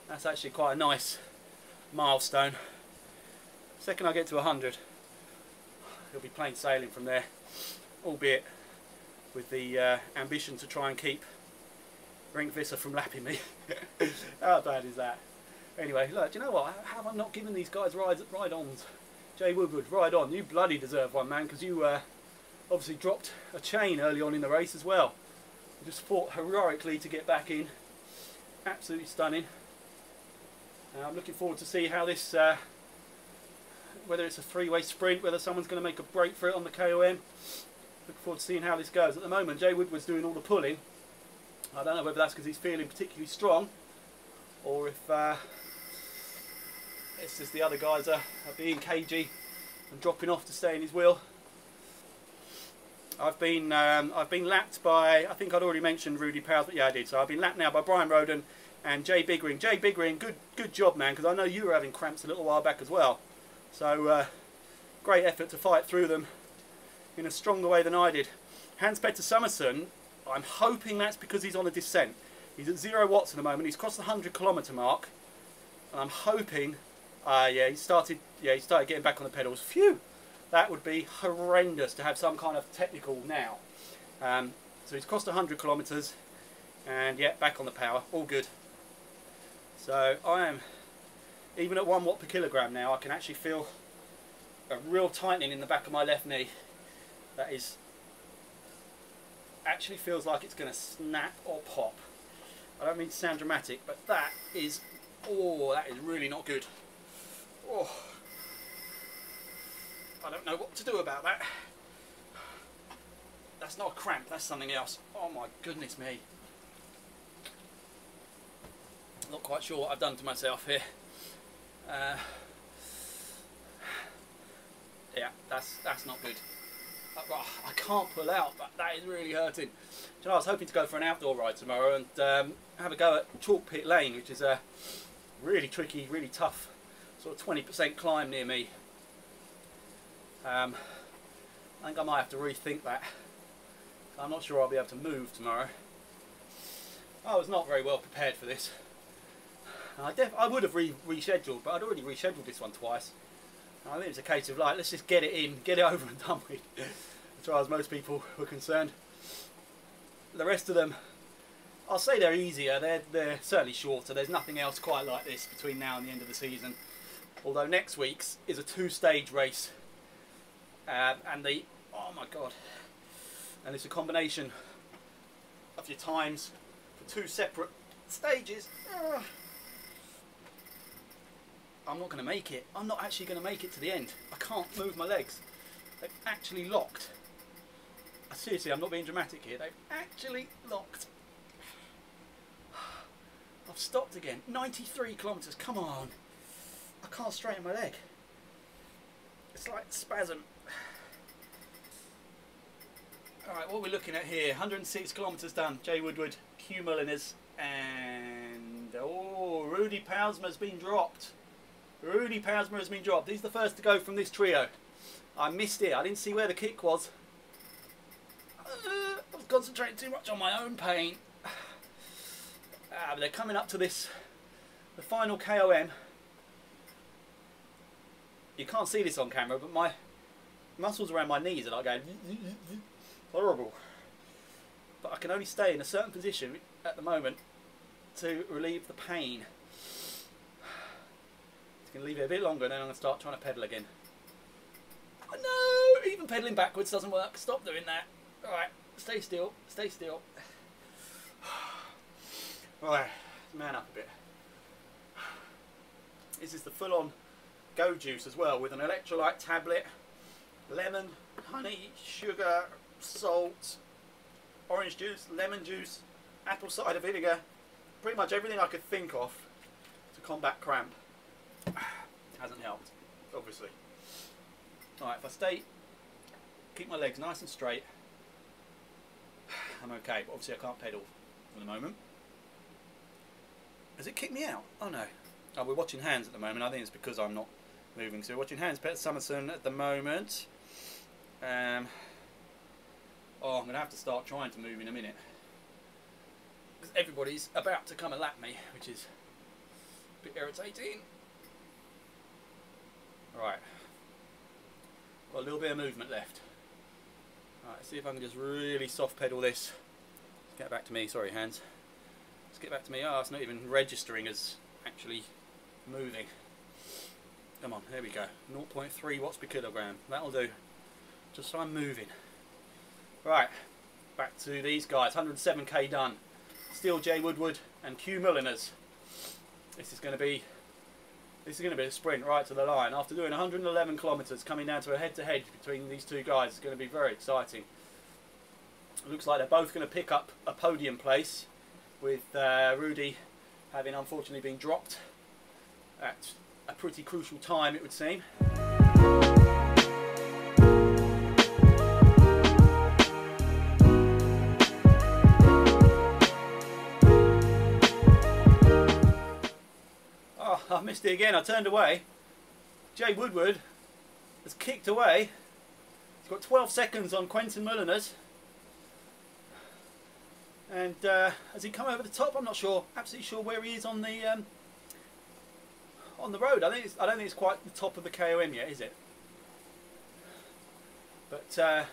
That's actually quite a nice milestone. Second I get to 100, it'll be plain sailing from there, albeit with the ambition to try and keep Ringvisser from lapping me. How bad is that? Anyway, look, do you know what? How have I not given these guys ride-ons? Jay Woodward, ride on. You bloody deserve one, man, because you obviously dropped a chain early on in the race as well. You just fought heroically to get back in. Absolutely stunning. I'm looking forward to see how this, whether it's a three-way sprint, whether someone's going to make a break for it on the KOM. Looking forward to seeing how this goes. At the moment, Jay Woodward's doing all the pulling. I don't know whether that's because he's feeling particularly strong, or if it's just the other guys are being cagey and dropping off to stay in his wheel. I've been lapped by, I think I'd already mentioned Rudy Powers, but yeah I did. So I've been lapped now by Brian Roden and Jay Bigring. Jay Bigring, good job, man, because I know you were having cramps a little while back as well. So great effort to fight through them in a stronger way than I did. Hans-Petter Summerson, I'm hoping that's because he's on a descent. He's at 0 watts at the moment. He's crossed the 100 kilometre mark, and I'm hoping, yeah, he started getting back on the pedals. Phew, that would be horrendous to have some kind of technical now. So he's crossed 100 kilometres, and yeah, back on the power, all good. So I am, even at 1 watt per kilogram now, I can actually feel a real tightening in the back of my left knee. That is, actually feels like it's going to snap or pop. I don't mean to sound dramatic, but that is, oh, that is really not good. Oh, I don't know what to do about that. That's not a cramp, that's something else. Oh my goodness me. Not quite sure what I've done to myself here. Yeah, that's not good. I can't pull out, but that is really hurting. You know, I was hoping to go for an outdoor ride tomorrow and have a go at Chalk Pit Lane, which is a really tricky, really tough sort of 20% climb near me. I think I might have to rethink that. I'm not sure I'll be able to move tomorrow. I was not very well prepared for this. I would have rescheduled, but I'd already rescheduled this one twice. I think it's a case of like, let's just get it in, get it over and done with, as far as most people were concerned. The rest of them, I'll say they're easier, they're certainly shorter. There's nothing else quite like this between now and the end of the season. Although next week's is a 2-stage race. And oh my god, and it's a combination of your times for 2 separate stages. I'm not going to make it. I'm not actually going to make it to the end. I can't move my legs. They've actually locked. Seriously, I'm not being dramatic here. They've actually locked. I've stopped again. 93 kilometres. Come on. I can't straighten my leg. It's like spasm. Alright, what we're looking at here. 106 kilometres done. Jay Woodward, Hugh Mulliners, and... oh, Rudy Pousma's been dropped. Rudy Pousma has been dropped. He's the first to go from this trio. I missed it. I didn't see where the kick was. I was concentrating too much on my own pain. But they're coming up to this, the final KOM. You can't see this on camera, but my muscles around my knees are like going horrible. But I can only stay in a certain position at the moment to relieve the pain. It's going to leave it a bit longer and then I'm going to start trying to pedal again. No! Even pedalling backwards doesn't work. Stop doing that. Alright, stay still. Stay still. Right, man up a bit. This is the full-on Go juice as well, with an electrolyte tablet, lemon, honey, sugar, salt, orange juice, lemon juice, apple cider vinegar, pretty much everything I could think of to combat cramp. Hasn't helped, obviously. Alright, if I keep my legs nice and straight, I'm okay, but obviously I can't pedal for the moment. Has it kicked me out? Oh no. Oh, we're watching hands at the moment. I think it's because I'm not moving. So we're watching hands. Peter Summerson at the moment. Oh, I'm going to have to start trying to move in a minute. Because everybody's about to come and lap me, which is a bit irritating. Right. Got a little bit of movement left. Right, let's see if I can just really soft pedal this. Let's get back to me. Sorry, hands. Let's get back to me. Oh, it's not even registering as actually moving. Come on, there we go. 0.3 watts per kilogram. That'll do. Just so I'm moving. Right, back to these guys. 107k done. Still Jay Woodward and Hugh Mulliners. This is going to be a sprint right to the line. After doing 111 kilometres, coming down to a head-to-head between these two guys, it's going to be very exciting. It looks like they're both going to pick up a podium place, with Rudy having unfortunately been dropped at a pretty crucial time, it would seem. Oh, I missed it again. I turned away. Jay Woodward has kicked away. He's got 12 seconds on Quentin Mulliners. And has he come over the top? I'm not sure. Absolutely sure where he is on the road. I don't think it's quite the top of the KOM yet, is it? But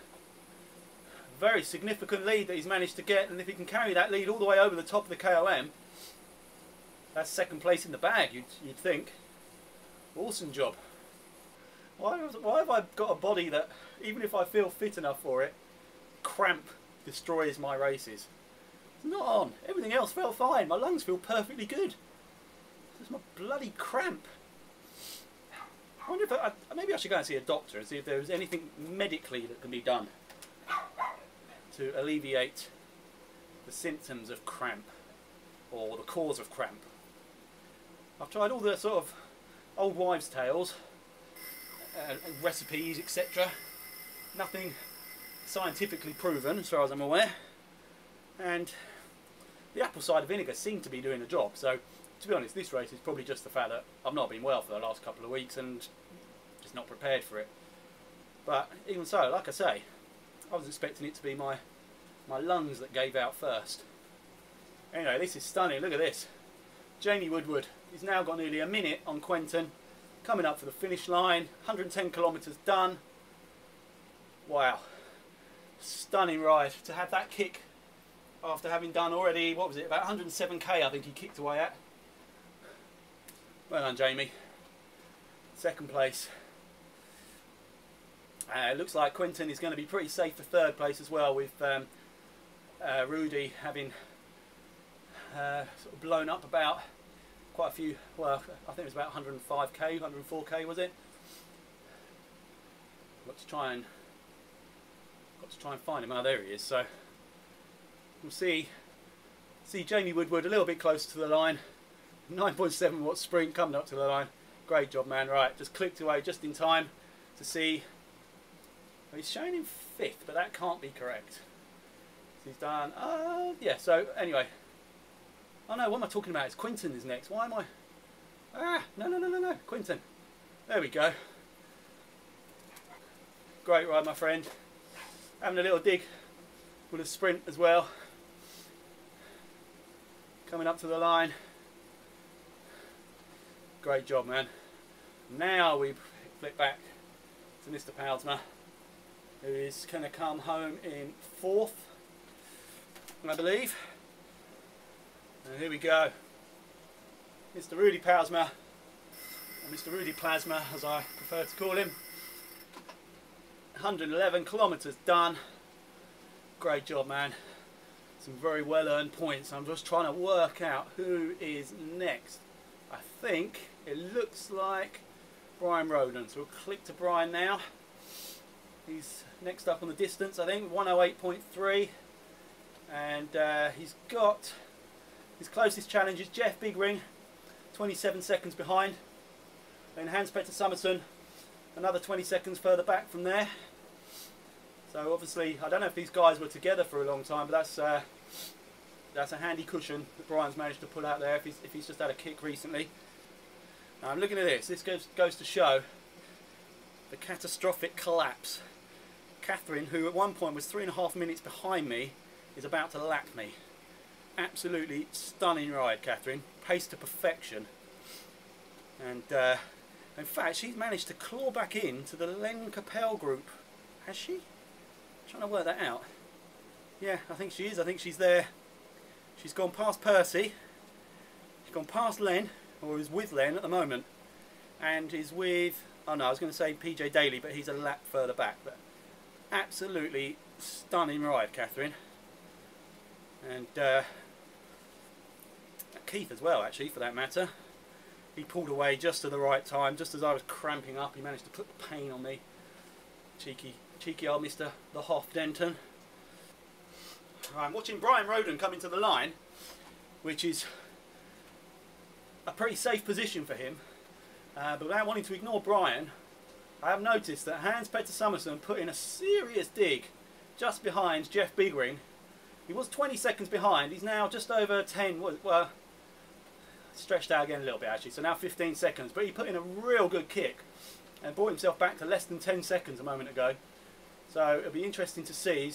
very significant lead that he's managed to get, and if he can carry that lead all the way over the top of the KOM, that's second place in the bag. You'd think. Awesome job. Why have I got a body that, even if I feel fit enough for it, cramp destroys my races? It's not on. Everything else felt fine. My lungs feel perfectly good. It's my bloody cramp. I wonder if maybe I should go and see a doctor and see if there was anything medically that can be done to alleviate the symptoms of cramp or the cause of cramp. I've tried all the sort of old wives' tales, recipes, etc. Nothing scientifically proven, as far as I'm aware. And the apple cider vinegar seemed to be doing the job. So, to be honest, this race is probably just the fact that I've not been well for the last couple of weeks and just not prepared for it. But even so, like I say, I was expecting it to be my lungs that gave out first. Anyway, this is stunning. Look at this. Jamie Woodward. He's now got nearly a minute on Quentin. Coming up for the finish line. 110 kilometres done. Wow. Stunning ride. To have that kick after having done already, what was it, about 107k I think he kicked away at. Well done, Jamie. Second place. It looks like Quentin is going to be pretty safe for third place as well, with Rudy having sort of blown up about quite a few, well, I think it was about 105k, 104k was it? Got to try and find him. Oh, there he is. So we'll see Jamie Woodward a little bit closer to the line. 9.7 watt sprint coming up to the line. Great job, man. Right, just clicked away just in time to see. Well, he's showing him 5th, but that can't be correct. So he's done. Yeah. So anyway. Oh no, what am I talking about? It's Quinton is next. Why am I? No. Quinton. There we go. Great ride, my friend. Having a little dig with a sprint as well. Coming up to the line. Great job, man. Now we flip back to Mr. Poudsma, who is going to come home in 4th, I believe. And here we go. Mr. Rudy Poudsma, or Mr. Rudy Plasma, as I prefer to call him. 111 kilometres done. Great job, man. Some very well earned points. I'm just trying to work out who is next. I think it looks like Brian Roden. So we'll click to Brian now. He's next up on the distance, I think, 108.3. And he's got his closest challenge is Jeff Bigring, 27 seconds behind. Then Hans-Petter Summerson, another 20 seconds further back from there. So obviously, I don't know if these guys were together for a long time, but that's a handy cushion that Brian's managed to pull out there if he's just had a kick recently. Now I'm looking at this. This goes to show the catastrophic collapse. Catherine, who at one point was 3.5 minutes behind me, is about to lap me. Absolutely stunning ride, Catherine. Pace to perfection. And in fact, she's managed to claw back into the Len Capel group. Has she? I'm trying to work that out. Yeah, I think she is. I think she's there. She's gone past Percy. She's gone past Len, or is with Len at the moment. And is with, oh no, I was going to say PJ Daly, but he's a lap further back. But absolutely stunning ride, Catherine. And Keith as well, actually, for that matter. He pulled away just at the right time, just as I was cramping up. He managed to put the pain on me. Cheeky old Mr. the Hoff Denton. I'm watching Brian Roden come into the line, which is a pretty safe position for him. But without wanting to ignore Brian, I have noticed that Hans-Petter Summerson put in a serious dig just behind Jeff Bigring. He was 20 seconds behind. He's now just over 10. Well, stretched out again a little bit actually. So now 15 seconds. But he put in a real good kick and brought himself back to less than 10 seconds a moment ago. So it'll be interesting to see.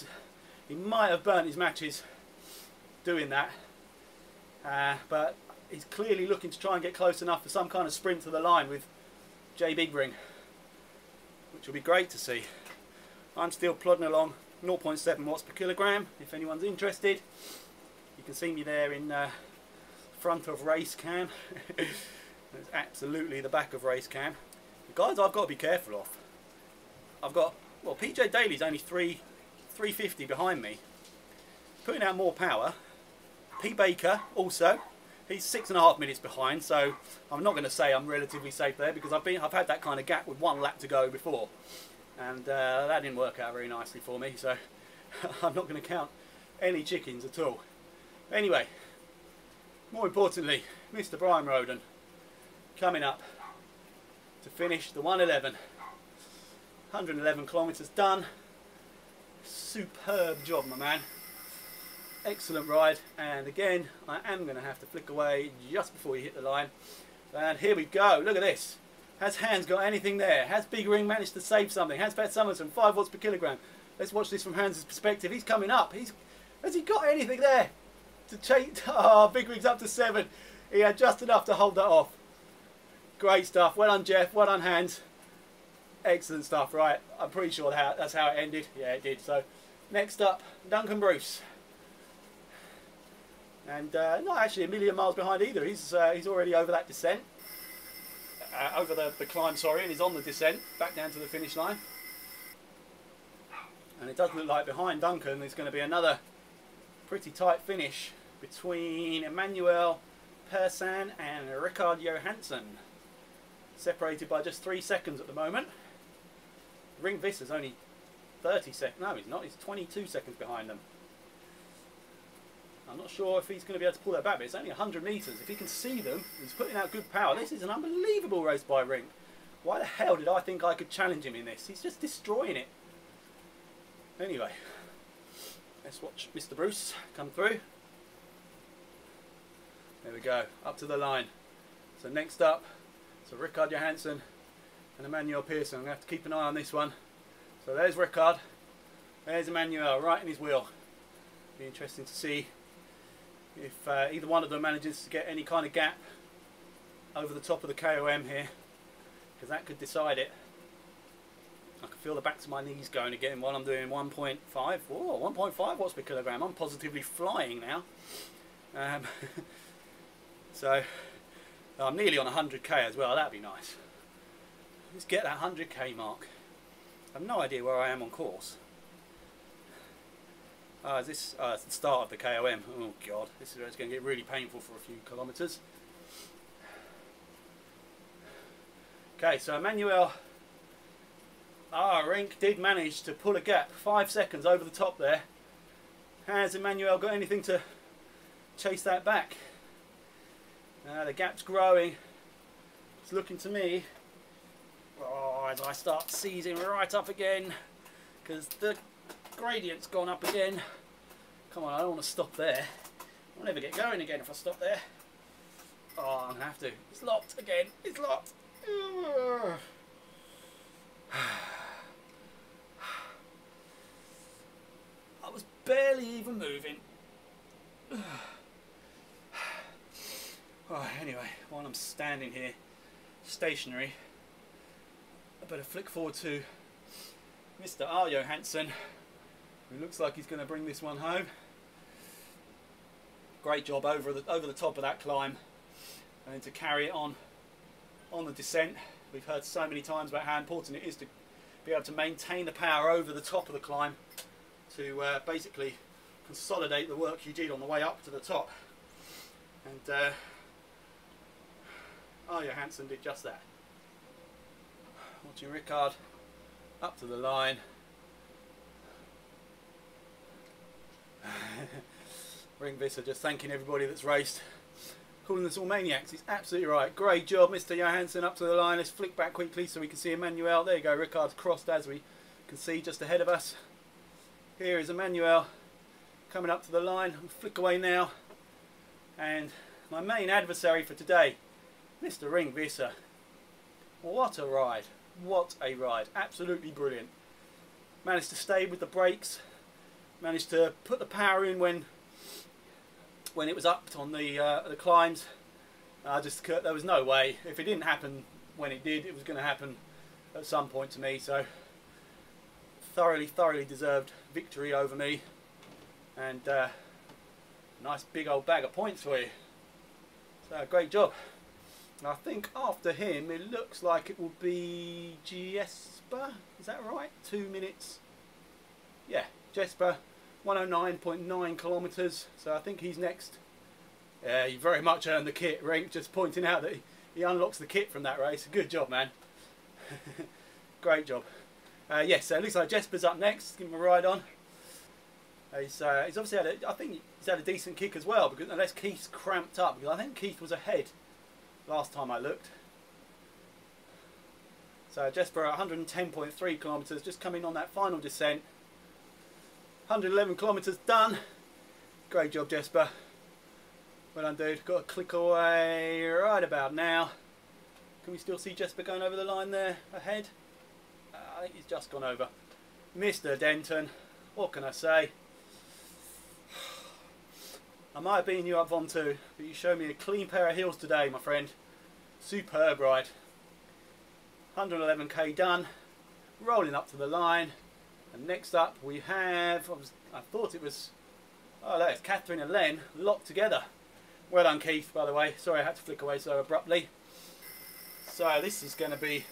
He might have burnt his matches doing that. But he's clearly looking to try and get close enough for some kind of sprint to the line with Jay Bigring, which will be great to see. I'm still plodding along, 0.7 watts per kilogram. If anyone's interested, you can see me there in front of race cam. It's absolutely the back of race cam. The guys I've got to be careful of. I've got, well, PJ Daly's only 350 behind me, putting out more power. P Baker also, he's 6.5 minutes behind, so I'm not going to say I'm relatively safe there because I've had that kind of gap with 1 lap to go before, and that didn't work out very nicely for me. So I'm not going to count any chickens at all. Anyway, more importantly, Mr. Brian Roden coming up to finish the 111. 111 kilometres done. Superb job, my man. Excellent ride. And again, I am going to have to flick away just before you hit the line. And here we go. Look at this. Has Hans got anything there? Has Bigring managed to save something? Hans-Petter Summerson, 5 watts per kilogram. Let's watch this from Hans' perspective. He's coming up. Has he got anything there to change? Oh, Bigring's up to 7. He had just enough to hold that off. Great stuff. Well done, Jeff. Well done, Hans. Excellent stuff. Right, I'm pretty sure that's how it ended. Yeah, it did. So next up, Duncan Bruce. And not actually a million miles behind either. He's already over that descent. Over the climb, sorry, and he's on the descent back down to the finish line. And it does look like behind Duncan there's going to be another pretty tight finish between Emmanuel Persson and Rickard Johansson. Separated by just 3 seconds at the moment. Ringvisser's only 30 seconds. No, he's not. He's 22 seconds behind them. I'm not sure if he's going to be able to pull that back, but it's only 100 metres. If he can see them, he's putting out good power. This is an unbelievable race by Ring. Why the hell did I think I could challenge him in this? He's just destroying it. Anyway, let's watch Mr. Bruce come through. There we go, up to the line. So next up, so Rickard Johansson and Emmanuel Pearson. I'm going to have to keep an eye on this one. So there's Rickard, there's Emmanuel, right in his wheel. Be interesting to see if either one of them manages to get any kind of gap over the top of the KOM here, because that could decide it. I can feel the backs of my knees going again while I'm doing 1.5. Oh, 1.5 watts per kilogram. I'm positively flying now. So I'm nearly on 100k as well. That'd be nice. Let's get that 100k mark. I have no idea where I am on course. Is this it's the start of the KOM? Oh god, this is where it's going to get really painful for a few kilometres. Okay, so Emmanuel Rink did manage to pull a gap, 5 seconds over the top there. Has Emmanuel got anything to chase that back? The gap's growing. It's looking to me, as I start seizing right up again, because the gradient's gone up again. Come on, I don't want to stop there. I'll never get going again if I stop there. Oh, I'm going to have to. It's locked again. It's locked. I was barely even moving. Oh, anyway, while I'm standing here stationary, I better flick forward to Mr. R. Johansson, who looks like he's going to bring this one home. Great job over the top of that climb, and to carry it on the descent. We've heard so many times about how important it is to be able to maintain the power over the top of the climb to basically consolidate the work you did on the way up to the top. And R. Johansson did just that. Watching Rickard up to the line. Ringvisser just thanking everybody that's raced, calling us all maniacs. He's absolutely right. Great job, Mr. Johansson, up to the line. Let's flick back quickly so we can see Emmanuel. There you go, Rickard's crossed as we can see just ahead of us. Here is Emmanuel coming up to the line. I'll flick away now. And my main adversary for today, Mr. Ringvisser. What a ride. What a ride. Absolutely brilliant. Managed to stay with the brakes. Managed to put the power in when it was up on the climbs. There was no way. If it didn't happen when it did, it was going to happen at some point to me. So thoroughly deserved victory over me. And nice big old bag of points for you. So great job. And I think after him it looks like it will be Jesper. Is that right? 2 minutes. Yeah, Jesper. 109.9 kilometres, so I think he's next. He very much earned the kit. Rink just pointing out that he unlocks the kit from that race. Good job, man. Great job. Yes, so it looks like Jesper's up next. Give him a ride on. He's obviously had I think he's had a decent kick as well, because unless Keith's cramped up, because I think Keith was ahead last time I looked. So Jesper at 110.3 kilometres, just coming on that final descent. 111 kilometres done. Great job, Jesper. Well done, dude. Got to click away right about now. Can we still see Jesper going over the line there ahead? I think he's just gone over. Mr. Denton, what can I say? I might have beaten you up on 2, but you showed me a clean pair of heels today, my friend. Superb ride. 111k done. Rolling up to the line. And next up we have, I thought it was, oh that's Catherine and Len locked together. Well done, Keith, by the way. Sorry I had to flick away so abruptly. So this is going to be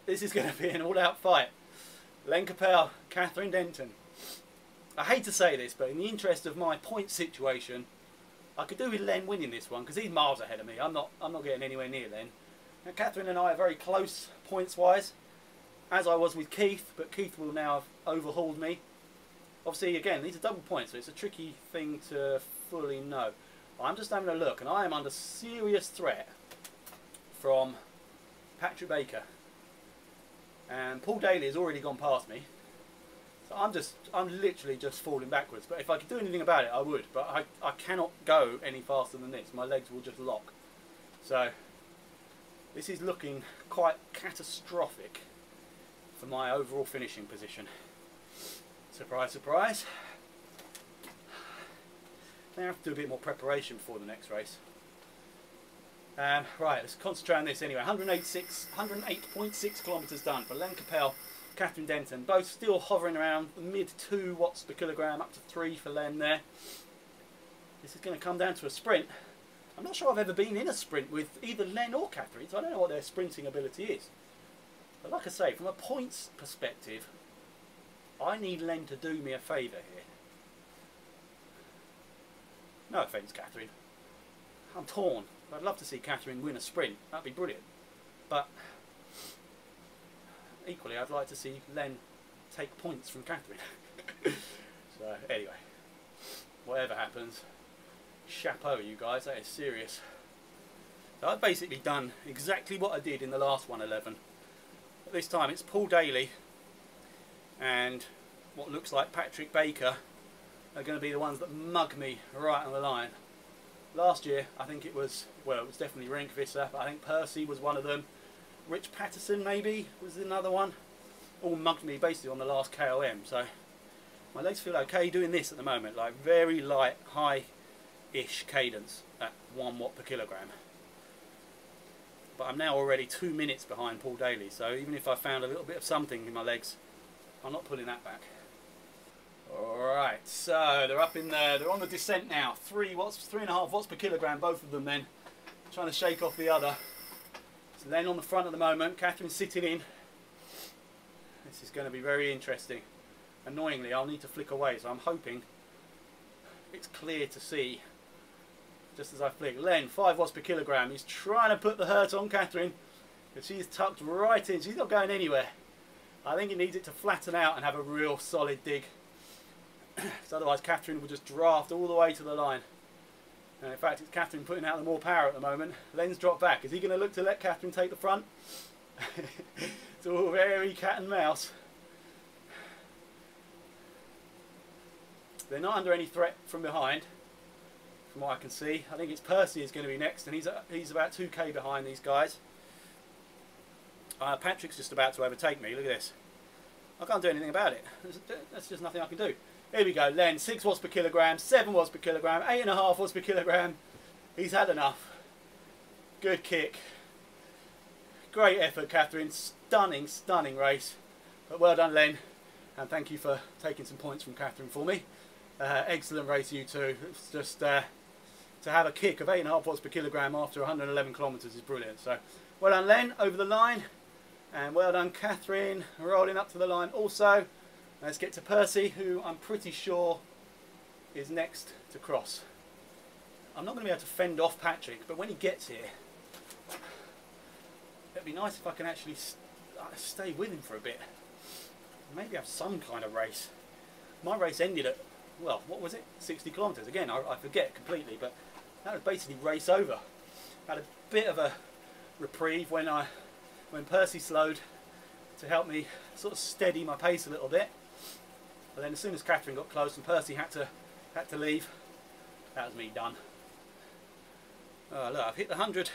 an all-out fight. Len Capel, Catherine Denton. I hate to say this, but in the interest of my point situation, I could do with Len winning this one because he's miles ahead of me. I'm not getting anywhere near Len. Now, Catherine and I are very close points wise, as I was with Keith, but Keith will now have overhauled me. Obviously, again, these are double points, so it's a tricky thing to fully know. I'm just having a look, and I am under serious threat from Patrick Baker. And Paul Daly has already gone past me. So I'm literally just falling backwards. But if I could do anything about it, I would. But I cannot go any faster than this. My legs will just lock. So this is looking quite catastrophic for my overall finishing position. Surprise, surprise. Now I have to do a bit more preparation before the next race. Right, let's concentrate on this anyway. 108.6 kilometres done for Len Capel, Catherine Denton. Both still hovering around mid 2 watts per kilogram, up to 3 for Len there. This is going to come down to a sprint. I'm not sure I've ever been in a sprint with either Len or Catherine, so I don't know what their sprinting ability is. But like I say, from a points perspective, I need Len to do me a favour here. No offence, Catherine. I'm torn. I'd love to see Catherine win a sprint. That'd be brilliant. But equally, I'd like to see Len take points from Catherine. So anyway, whatever happens, chapeau, you guys. That is serious. So I've basically done exactly what I did in the last 111. But this time it's Paul Daly and what looks like Patrick Baker are going to be the ones that mug me right on the line. Last year, I think it was, well, it was definitely Rinkvisser, but I think Percy was one of them. Rich Patterson, maybe, was another one. All mugged me basically on the last KOM, so my legs feel okay doing this at the moment, like very light, high-ish cadence at 1 watt per kilogram. But I'm now already 2 minutes behind Paul Daly, so even if I found a little bit of something in my legs, I'm not pulling that back. Alright, so they're up in there, they're on the descent now. 3.5 watts per kilogram, both of them then. Trying to shake off the other. So Len on the front at the moment, Catherine's sitting in. This is going to be very interesting. Annoyingly, I'll need to flick away, so I'm hoping it's clear to see just as I flick. Len, 5 watts per kilogram. He's trying to put the hurt on Catherine, but she's tucked right in. She's not going anywhere. I think he needs it to flatten out and have a real solid dig. Because otherwise Catherine will just draft all the way to the line. And in fact, it's Catherine putting out the more power at the moment. Len's dropped back. Is he going to look to let Catherine take the front? It's all very cat and mouse. They're not under any threat from behind, from what I can see. I think it's Percy is going to be next, and he's about 2k behind these guys. Patrick's just about to overtake me. Look at this. I can't do anything about it. There's just nothing I can do. Here we go. Len, 6 watts per kilogram, 7 watts per kilogram, 8.5 watts per kilogram. He's had enough. Good kick. Great effort, Catherine. Stunning, stunning race. But well done, Len. And thank you for taking some points from Catherine for me. Excellent race, you two. It's just to have a kick of 8.5 watts per kilogram after 111 kilometres is brilliant. So well done, Len, over the line. And well done, Catherine, rolling up to the line also. Let's get to Percy, who I'm pretty sure is next to cross. I'm not going to be able to fend off Patrick, but when he gets here, it'd be nice if I can actually stay with him for a bit. Maybe have some kind of race. My race ended at, well, what was it? 60 kilometres. Again, I forget completely, but that was basically race over. Had a bit of a reprieve when Percy slowed to help me sort of steady my pace a little bit. But then as soon as Catherine got close and Percy had to leave, that was me done. Oh, look, I've hit the 100.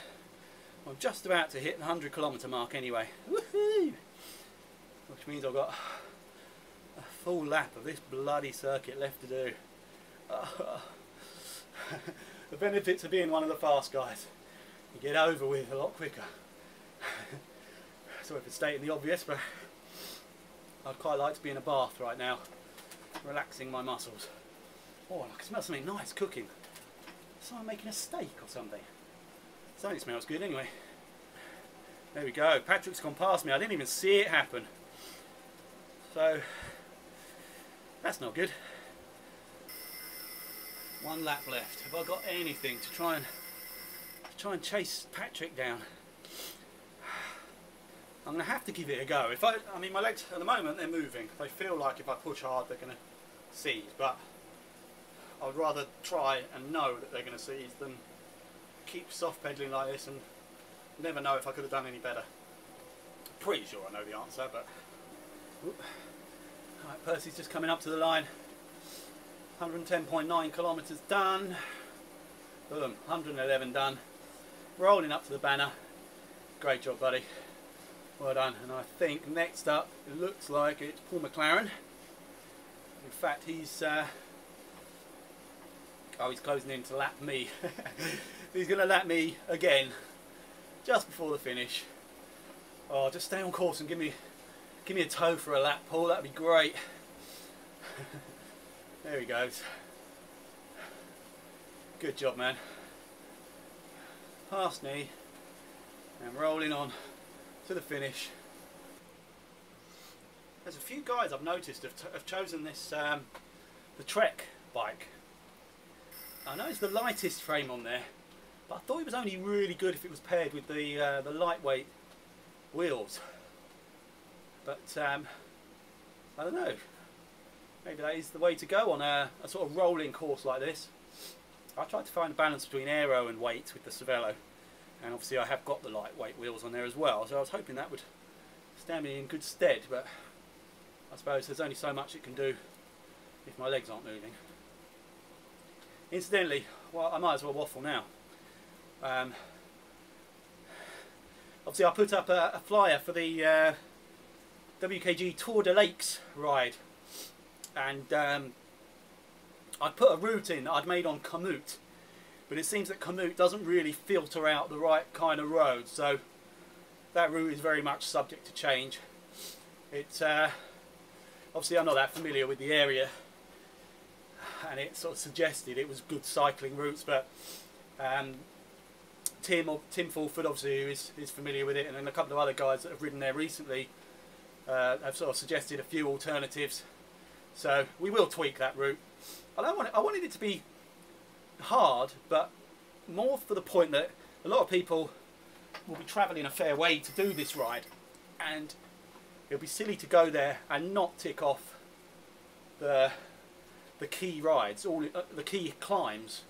I'm just about to hit the 100 kilometre mark anyway. Woohoo! Which means I've got a full lap of this bloody circuit left to do. The benefits of being one of the fast guys. You get over with a lot quicker. Sorry for stating the obvious, but I'd quite like to be in a bath right now, relaxing my muscles. Oh, I can smell something nice cooking. Someone making a steak or something. Something smells good anyway. There we go. Patrick's gone past me. I didn't even see it happen. So, that's not good. 1 lap left. Have I got anything to try and chase Patrick down? I'm going to have to give it a go. I mean, my legs at the moment, they're moving. They feel like if I push hard, they're going to seize. But I would rather try and know that they're going to seize than keep soft pedaling like this and never know if I could have done any better. Pretty sure I know the answer, but... Right, Percy's just coming up to the line. 110.9 kilometres done. Boom, 111 done. Rolling up to the banner. Great job, buddy. Well done. And I think next up, it looks like it's Paul McLaren. In fact, he's closing in to lap me. He's going to lap me again, just before the finish. Oh, just stay on course and give me a tow for a lap, Paul. That'd be great. There he goes. Good job, man. Past knee and rolling on to the finish. There's a few guys I've noticed have chosen this the Trek bike. I know it's the lightest frame on there, but I thought it was only really good if it was paired with the lightweight wheels. But I don't know. Maybe that is the way to go on a sort of rolling course like this. I tried to find a balance between aero and weight with the Cervelo, and obviously I have got the lightweight wheels on there as well, so I was hoping that would stand me in good stead, but I suppose there's only so much it can do if my legs aren't moving. Incidentally, well, I might as well waffle now. Obviously I put up a flyer for the WKG Tour de Lakes ride, and I'd put a route in that I'd made on Komoot, but it seems that Komoot doesn't really filter out the right kind of road, so that route is very much subject to change. It's obviously I'm not that familiar with the area, and it sort of suggested it was good cycling routes, but Tim Fulford, obviously, who is familiar with it, and then a couple of other guys that have ridden there recently have sort of suggested a few alternatives, so we will tweak that route. I wanted it to be hard, but more for the point that a lot of people will be travelling a fair way to do this ride, and it'll be silly to go there and not tick off the key rides, the key climbs,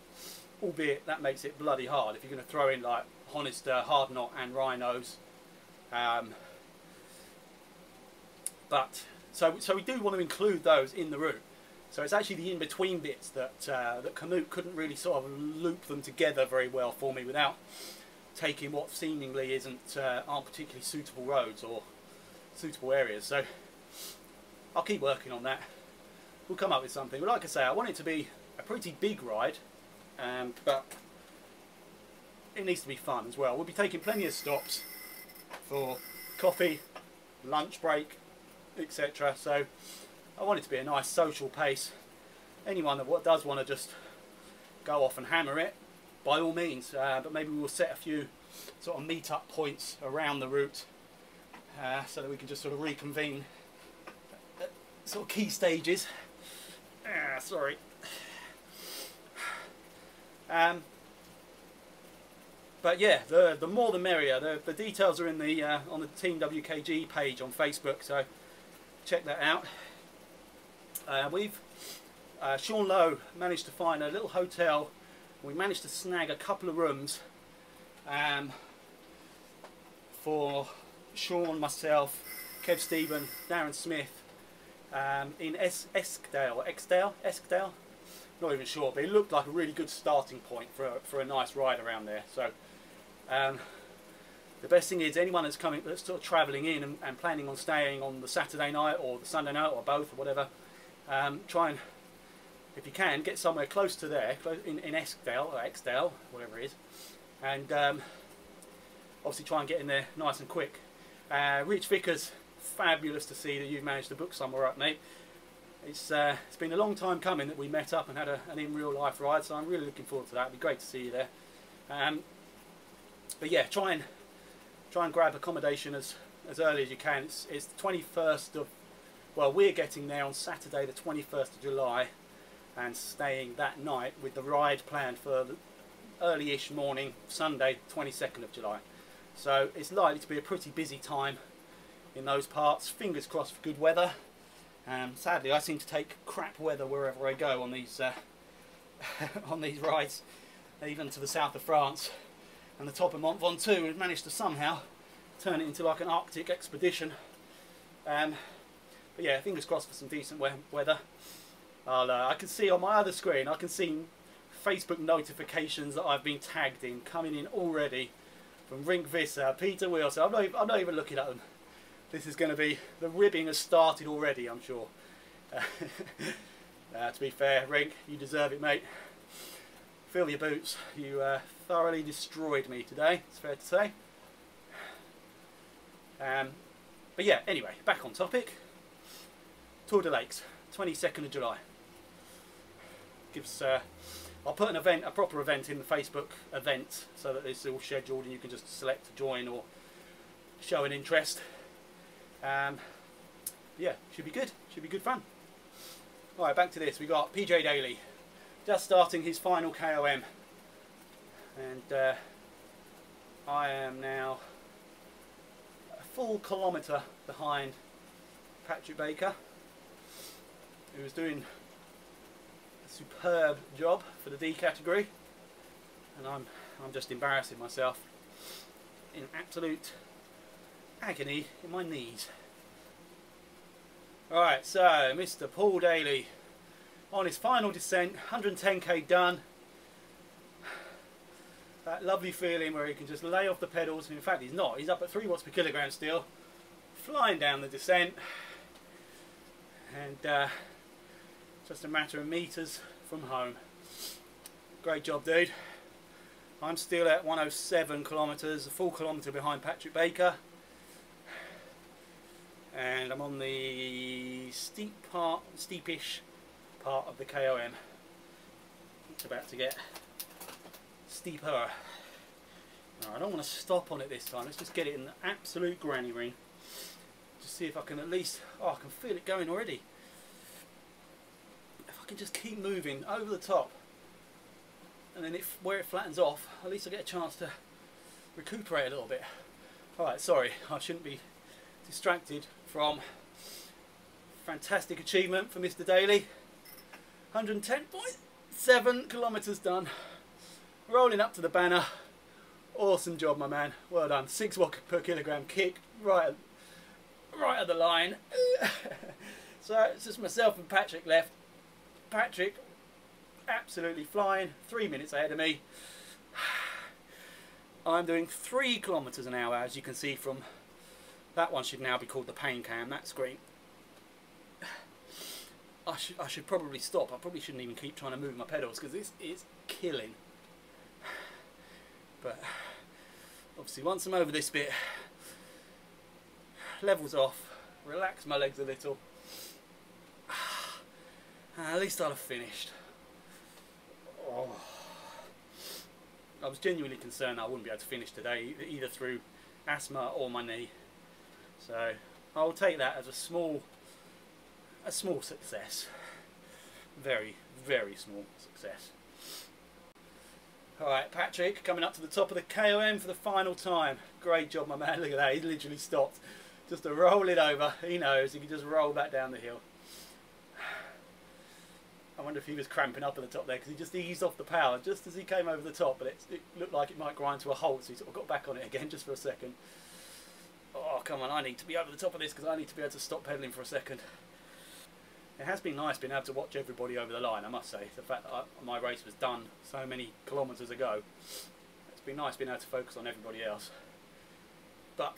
albeit that makes it bloody hard if you're going to throw in like Honister, Hard Knot and Rhinos. But so we do want to include those in the route. So it's actually the in-between bits that that Komoot couldn't really sort of loop them together very well for me without taking what seemingly aren't particularly suitable roads or suitable areas. So I'll keep working on that. We'll come up with something. But like I say, I want it to be a pretty big ride, but it needs to be fun as well. We'll be taking plenty of stops for coffee, lunch break, etc. So I want it to be a nice social pace. Anyone that does want to just go off and hammer it, by all means, but maybe we'll set a few sort of meet-up points around the route so that we can just sort of reconvene at sort of key stages. Sorry. But yeah, the more the merrier. The details are in the on the Team WKG page on Facebook, so check that out. Sean Lowe managed to find a little hotel. We managed to snag a couple of rooms for Sean, myself, Kev Stephen, Darren Smith in Eskdale, not even sure, but it looked like a really good starting point for a nice ride around there. So the best thing is anyone that's sort of travelling in and planning on staying on the Saturday night or the Sunday night or both or whatever, try and, if you can, get somewhere close to there, in Eskdale or Exdale, whatever it is, and obviously try and get in there nice and quick. Rich Vickers, fabulous to see that you've managed to book somewhere up, mate. It's been a long time coming that we met up and had an in real life ride, so I'm really looking forward to that. It'd be great to see you there. But yeah, try and grab accommodation as early as you can. It's the 21st of, well, we're getting there on Saturday the 21st of July, and staying that night with the ride planned for the early-ish morning, Sunday, 22nd of July. So it's likely to be a pretty busy time in those parts. Fingers crossed for good weather. Sadly, I seem to take crap weather wherever I go on these on these rides, even to the south of France. And the top of Mont Ventoux, we've managed to somehow turn it into like an Arctic expedition. But yeah, fingers crossed for some decent weather. I can see on my other screen, I can see Facebook notifications that I've been tagged in coming in already from Rink Visser, Peter Wilson. I'm not even looking at them. This is going to be, the ribbing has started already, I'm sure. To be fair, Rink, you deserve it, mate. Fill your boots. You thoroughly destroyed me today, it's fair to say. But yeah, anyway, back on topic. Tour de Lakes, 22nd of July. Gives, I'll put an event, a proper event in the Facebook event, so that it's all scheduled and you can just select to join or show an interest. Yeah, should be good. Should be good fun. Alright, back to this. We got PJ Daly just starting his final KOM, and I am now a full kilometre behind Patrick Baker, who was doing a superb job for the D category, and I'm just embarrassing myself in absolute agony in my knees. Alright, so Mr. Paul Daly on his final descent, 110k done. That lovely feeling where he can just lay off the pedals. In fact, he's not. He's up at 3 watts per kilogram still, flying down the descent, and just a matter of meters from home. Great job, dude. I'm still at 107 kilometers, a full kilometre behind Patrick Baker. And I'm on the steepish part of the KOM. It's about to get steeper. Right, I don't want to stop on it this time. Let's just get it in the absolute granny ring. Just see if I can at least... Oh, I can feel it going already. If I can just keep moving over the top, and then where it flattens off, at least I get a chance to recuperate a little bit. Alright, sorry, I shouldn't be distracted from fantastic achievement for Mr. Daly. 110.7 kilometres done. Rolling up to the banner. Awesome job, my man. Well done. 6 watt per kilogram kick right at the line. So it's just myself and Patrick left. Patrick absolutely flying, 3 minutes ahead of me. I'm doing 3 kilometres an hour, as you can see from that one. Should now be called the pain cam, that screen. I should probably stop. I probably shouldn't even keep trying to move my pedals, because this is killing. But obviously once I'm over this bit, levels off, relax my legs a little, and at least I'll have finished. Oh. I was genuinely concerned I wouldn't be able to finish today, either through asthma or my knee. So I'll take that as a small success. Very, very small success. Alright, Patrick coming up to the top of the KOM for the final time. Great job, my man. Look at that, he literally stopped just to roll it over. He knows he can just roll back down the hill. I wonder if he was cramping up at the top there, because he just eased off the power just as he came over the top, but it looked like it might grind to a halt, so he sort of got back on it again just for a second. Oh, come on, I need to be over the top of this, because I need to be able to stop pedalling for a second. It has been nice being able to watch everybody over the line, I must say. The fact that my race was done so many kilometres ago, it's been nice being able to focus on everybody else. But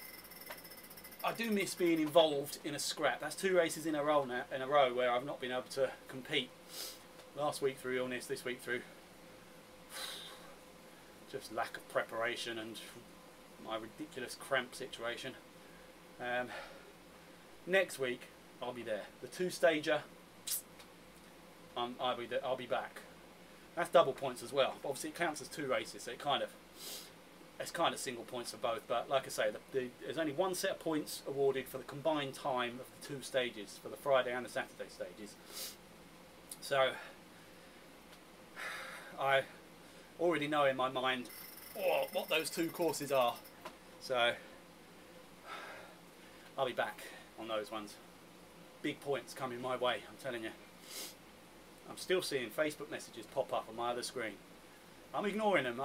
I do miss being involved in a scrap. That's 2 races in a row now, where I've not been able to compete. Last week through illness, this week through just lack of preparation and my ridiculous cramp situation. Next week I'll be there. The 2-stager, I'll be back. That's double points as well. But obviously it counts as 2 races, so it's kind of single points for both. But like I say, there's only 1 set of points awarded for the combined time of the 2 stages, for the Friday and the Saturday stages. So I already know in my mind what those two courses are. So I'll be back on those ones. Big points coming my way, I'm telling you. I'm still seeing Facebook messages pop up on my other screen. I'm ignoring them.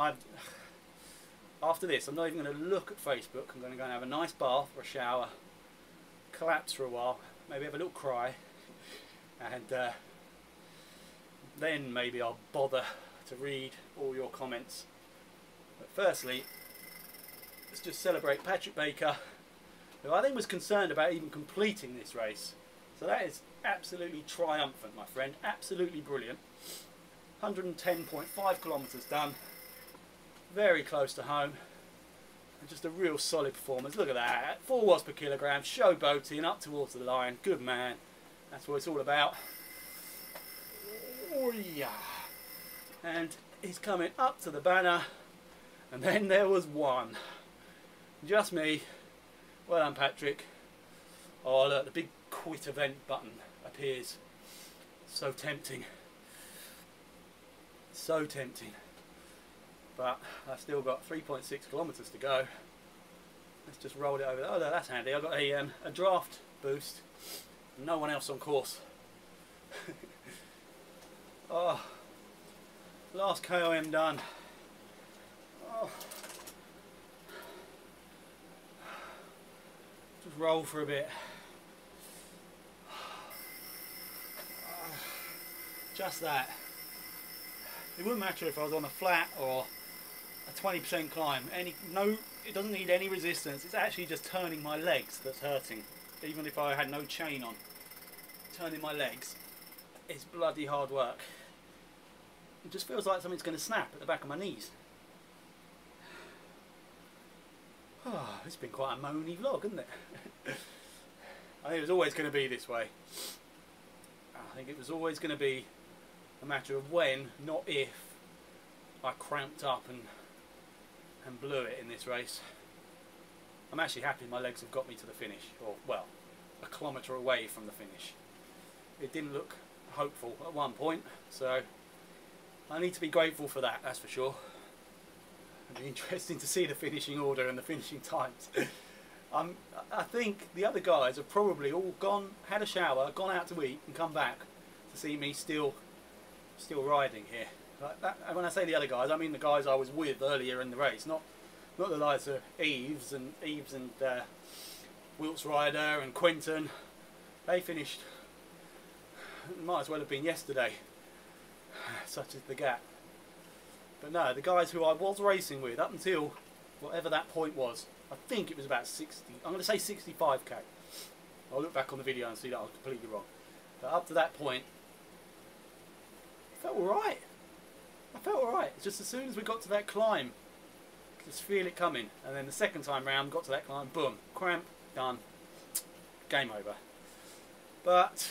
After this, I'm not even going to look at Facebook. I'm going to go and have a nice bath or a shower, collapse for a while, maybe have a little cry, and then maybe I'll bother to read all your comments. But firstly, let's just celebrate Patrick Baker, who I think was concerned about even completing this race. So that is absolutely triumphant, my friend. Absolutely brilliant. 110.5 kilometres done. Very close to home. And just a real solid performance. Look at that. 4 watts per kilogram. Showboating up towards the line. Good man. That's what it's all about. Oh, yeah. And he's coming up to the banner. And then there was one. Just me. Well done, Patrick. Oh, look, the big quit event button appears. So tempting. So tempting. But I've still got 3.6 kilometres to go. Let's just roll it over there. Oh, no, that's handy. I've got a draft boost. No one else on course. Oh, last KOM done. Oh. Just roll for a bit. Just that. It wouldn't matter if I was on a flat or a 20% climb. It doesn't need any resistance. It's actually just turning my legs that's hurting. Even if I had no chain on. Turning my legs is bloody hard work. It just feels like something's going to snap at the back of my knees. Oh, it's been quite a moany vlog, hasn't it? I think it was always going to be this way. I think it was always going to be a matter of when, not if, I cramped up and blew it in this race. I'm actually happy my legs have got me to the finish, or well, a kilometre away from the finish. It didn't look hopeful at one point, so I need to be grateful for that, that's for sure. It'll be interesting to see the finishing order and the finishing times. I think the other guys have probably all gone, had a shower, gone out to eat and come back to see me still riding here. Like that, and when I say the other guys, I mean the guys I was with earlier in the race, not the likes of Eves and Wilts Ryder and Quinton. They finished, it might as well have been yesterday, such is the gap. But no, the guys who I was racing with up until whatever that point was, I think it was about 60, I'm going to say 65k. I'll look back on the video and see that I was completely wrong. But up to that point, I felt alright. I felt alright. It's just as soon as we got to that climb, just feel it coming. And then the second time round, got to that climb, boom, cramp, done, game over. But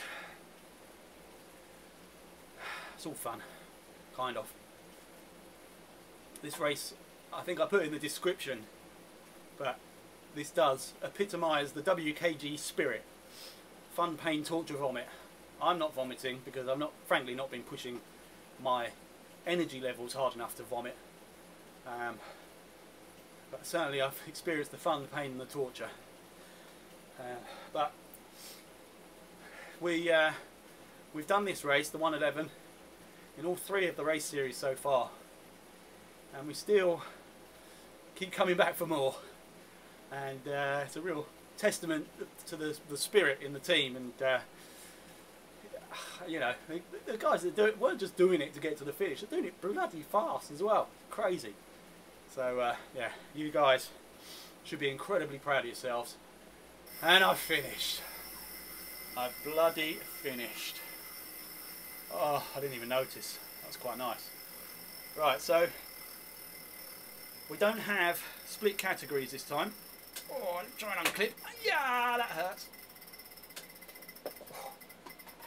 it's all fun, kind of. This race, I think I put in the description, but this does epitomise the WKG spirit. Fun, pain, torture, vomit. I'm not vomiting because I've frankly not been pushing my energy levels hard enough to vomit. But certainly I've experienced the fun, the pain and the torture. But we've done this race, the 111, in all 3 of the race series so far. And we still keep coming back for more. And it's a real testament to the spirit in the team. And you know, the guys that do it weren't just doing it to get to the finish, they're doing it bloody fast as well. Crazy. So yeah, you guys should be incredibly proud of yourselves. And I finished. I bloody finished. Oh, I didn't even notice. That was quite nice. Right, so we don't have split categories this time. Oh, I'm trying to unclip. Yeah, that hurts.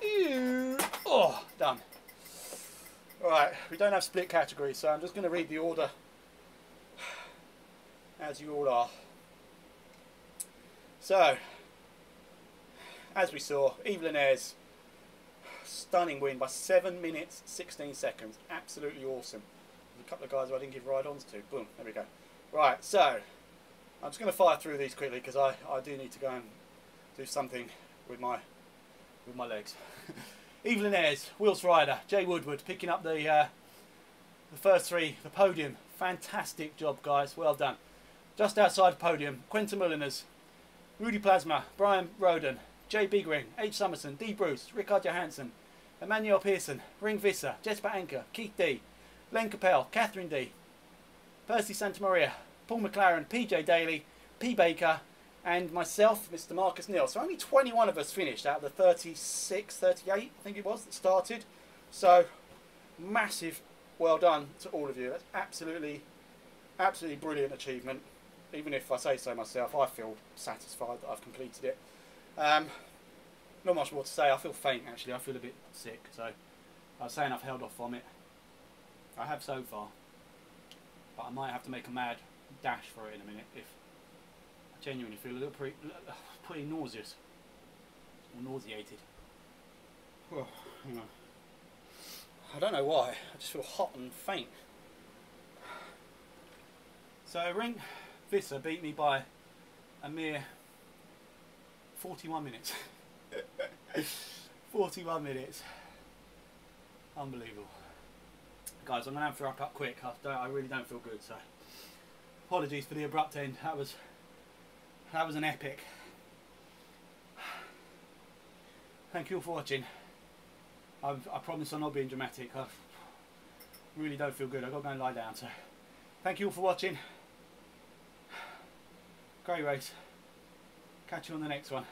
Ew. Oh, done. Right, we don't have split categories, so I'm just going to read the order as you all are. So, as we saw, Yves Linnaeus Stunning win by 7 minutes 16 seconds. Absolutely awesome. There's a couple of guys who I didn't give ride-ons to. Boom, there we go. Right, so I'm just going to fire through these quickly because I do need to go and do something with my legs. Evelyn Ayres, Wills Ryder, Jay Woodward picking up the first three, the podium. Fantastic job, guys. Well done. Just outside the podium, Quentin Mulliners, Rudy Plasma, Brian Roden, Jay Bigring, H. Summerson, D. Bruce, Rickard Johansson, Emmanuel Pearson, Ring Visser, Jesper Anker, Keith D, Len Capel, Catherine D, Percy Santamaria, Paul McLaren, PJ Daly, P. Baker, and myself, Mr. Marcus Neal. So only 21 of us finished out of the 36, 38, I think it was, that started. So massive well done to all of you. That's absolutely brilliant achievement. Even if I say so myself, I feel satisfied that I've completed it. Not much more to say. I feel faint, actually. I feel a bit sick. So I was saying I've held off vomit. I have so far. But I might have to make a mad dash for it in a minute if I genuinely feel a little pretty nauseous or nauseated. Well, you know, I don't know why. I just feel hot and faint. So Ring Visser beat me by a mere 41 minutes. 41 minutes. Unbelievable. Guys, I'm going to have to wrap up quick. I really don't feel good, so apologies for the abrupt end. That was an epic. Thank you all for watching. I promise I'm not being dramatic. I really don't feel good. I've got to go and lie down. So thank you all for watching. Great race. Catch you on the next one.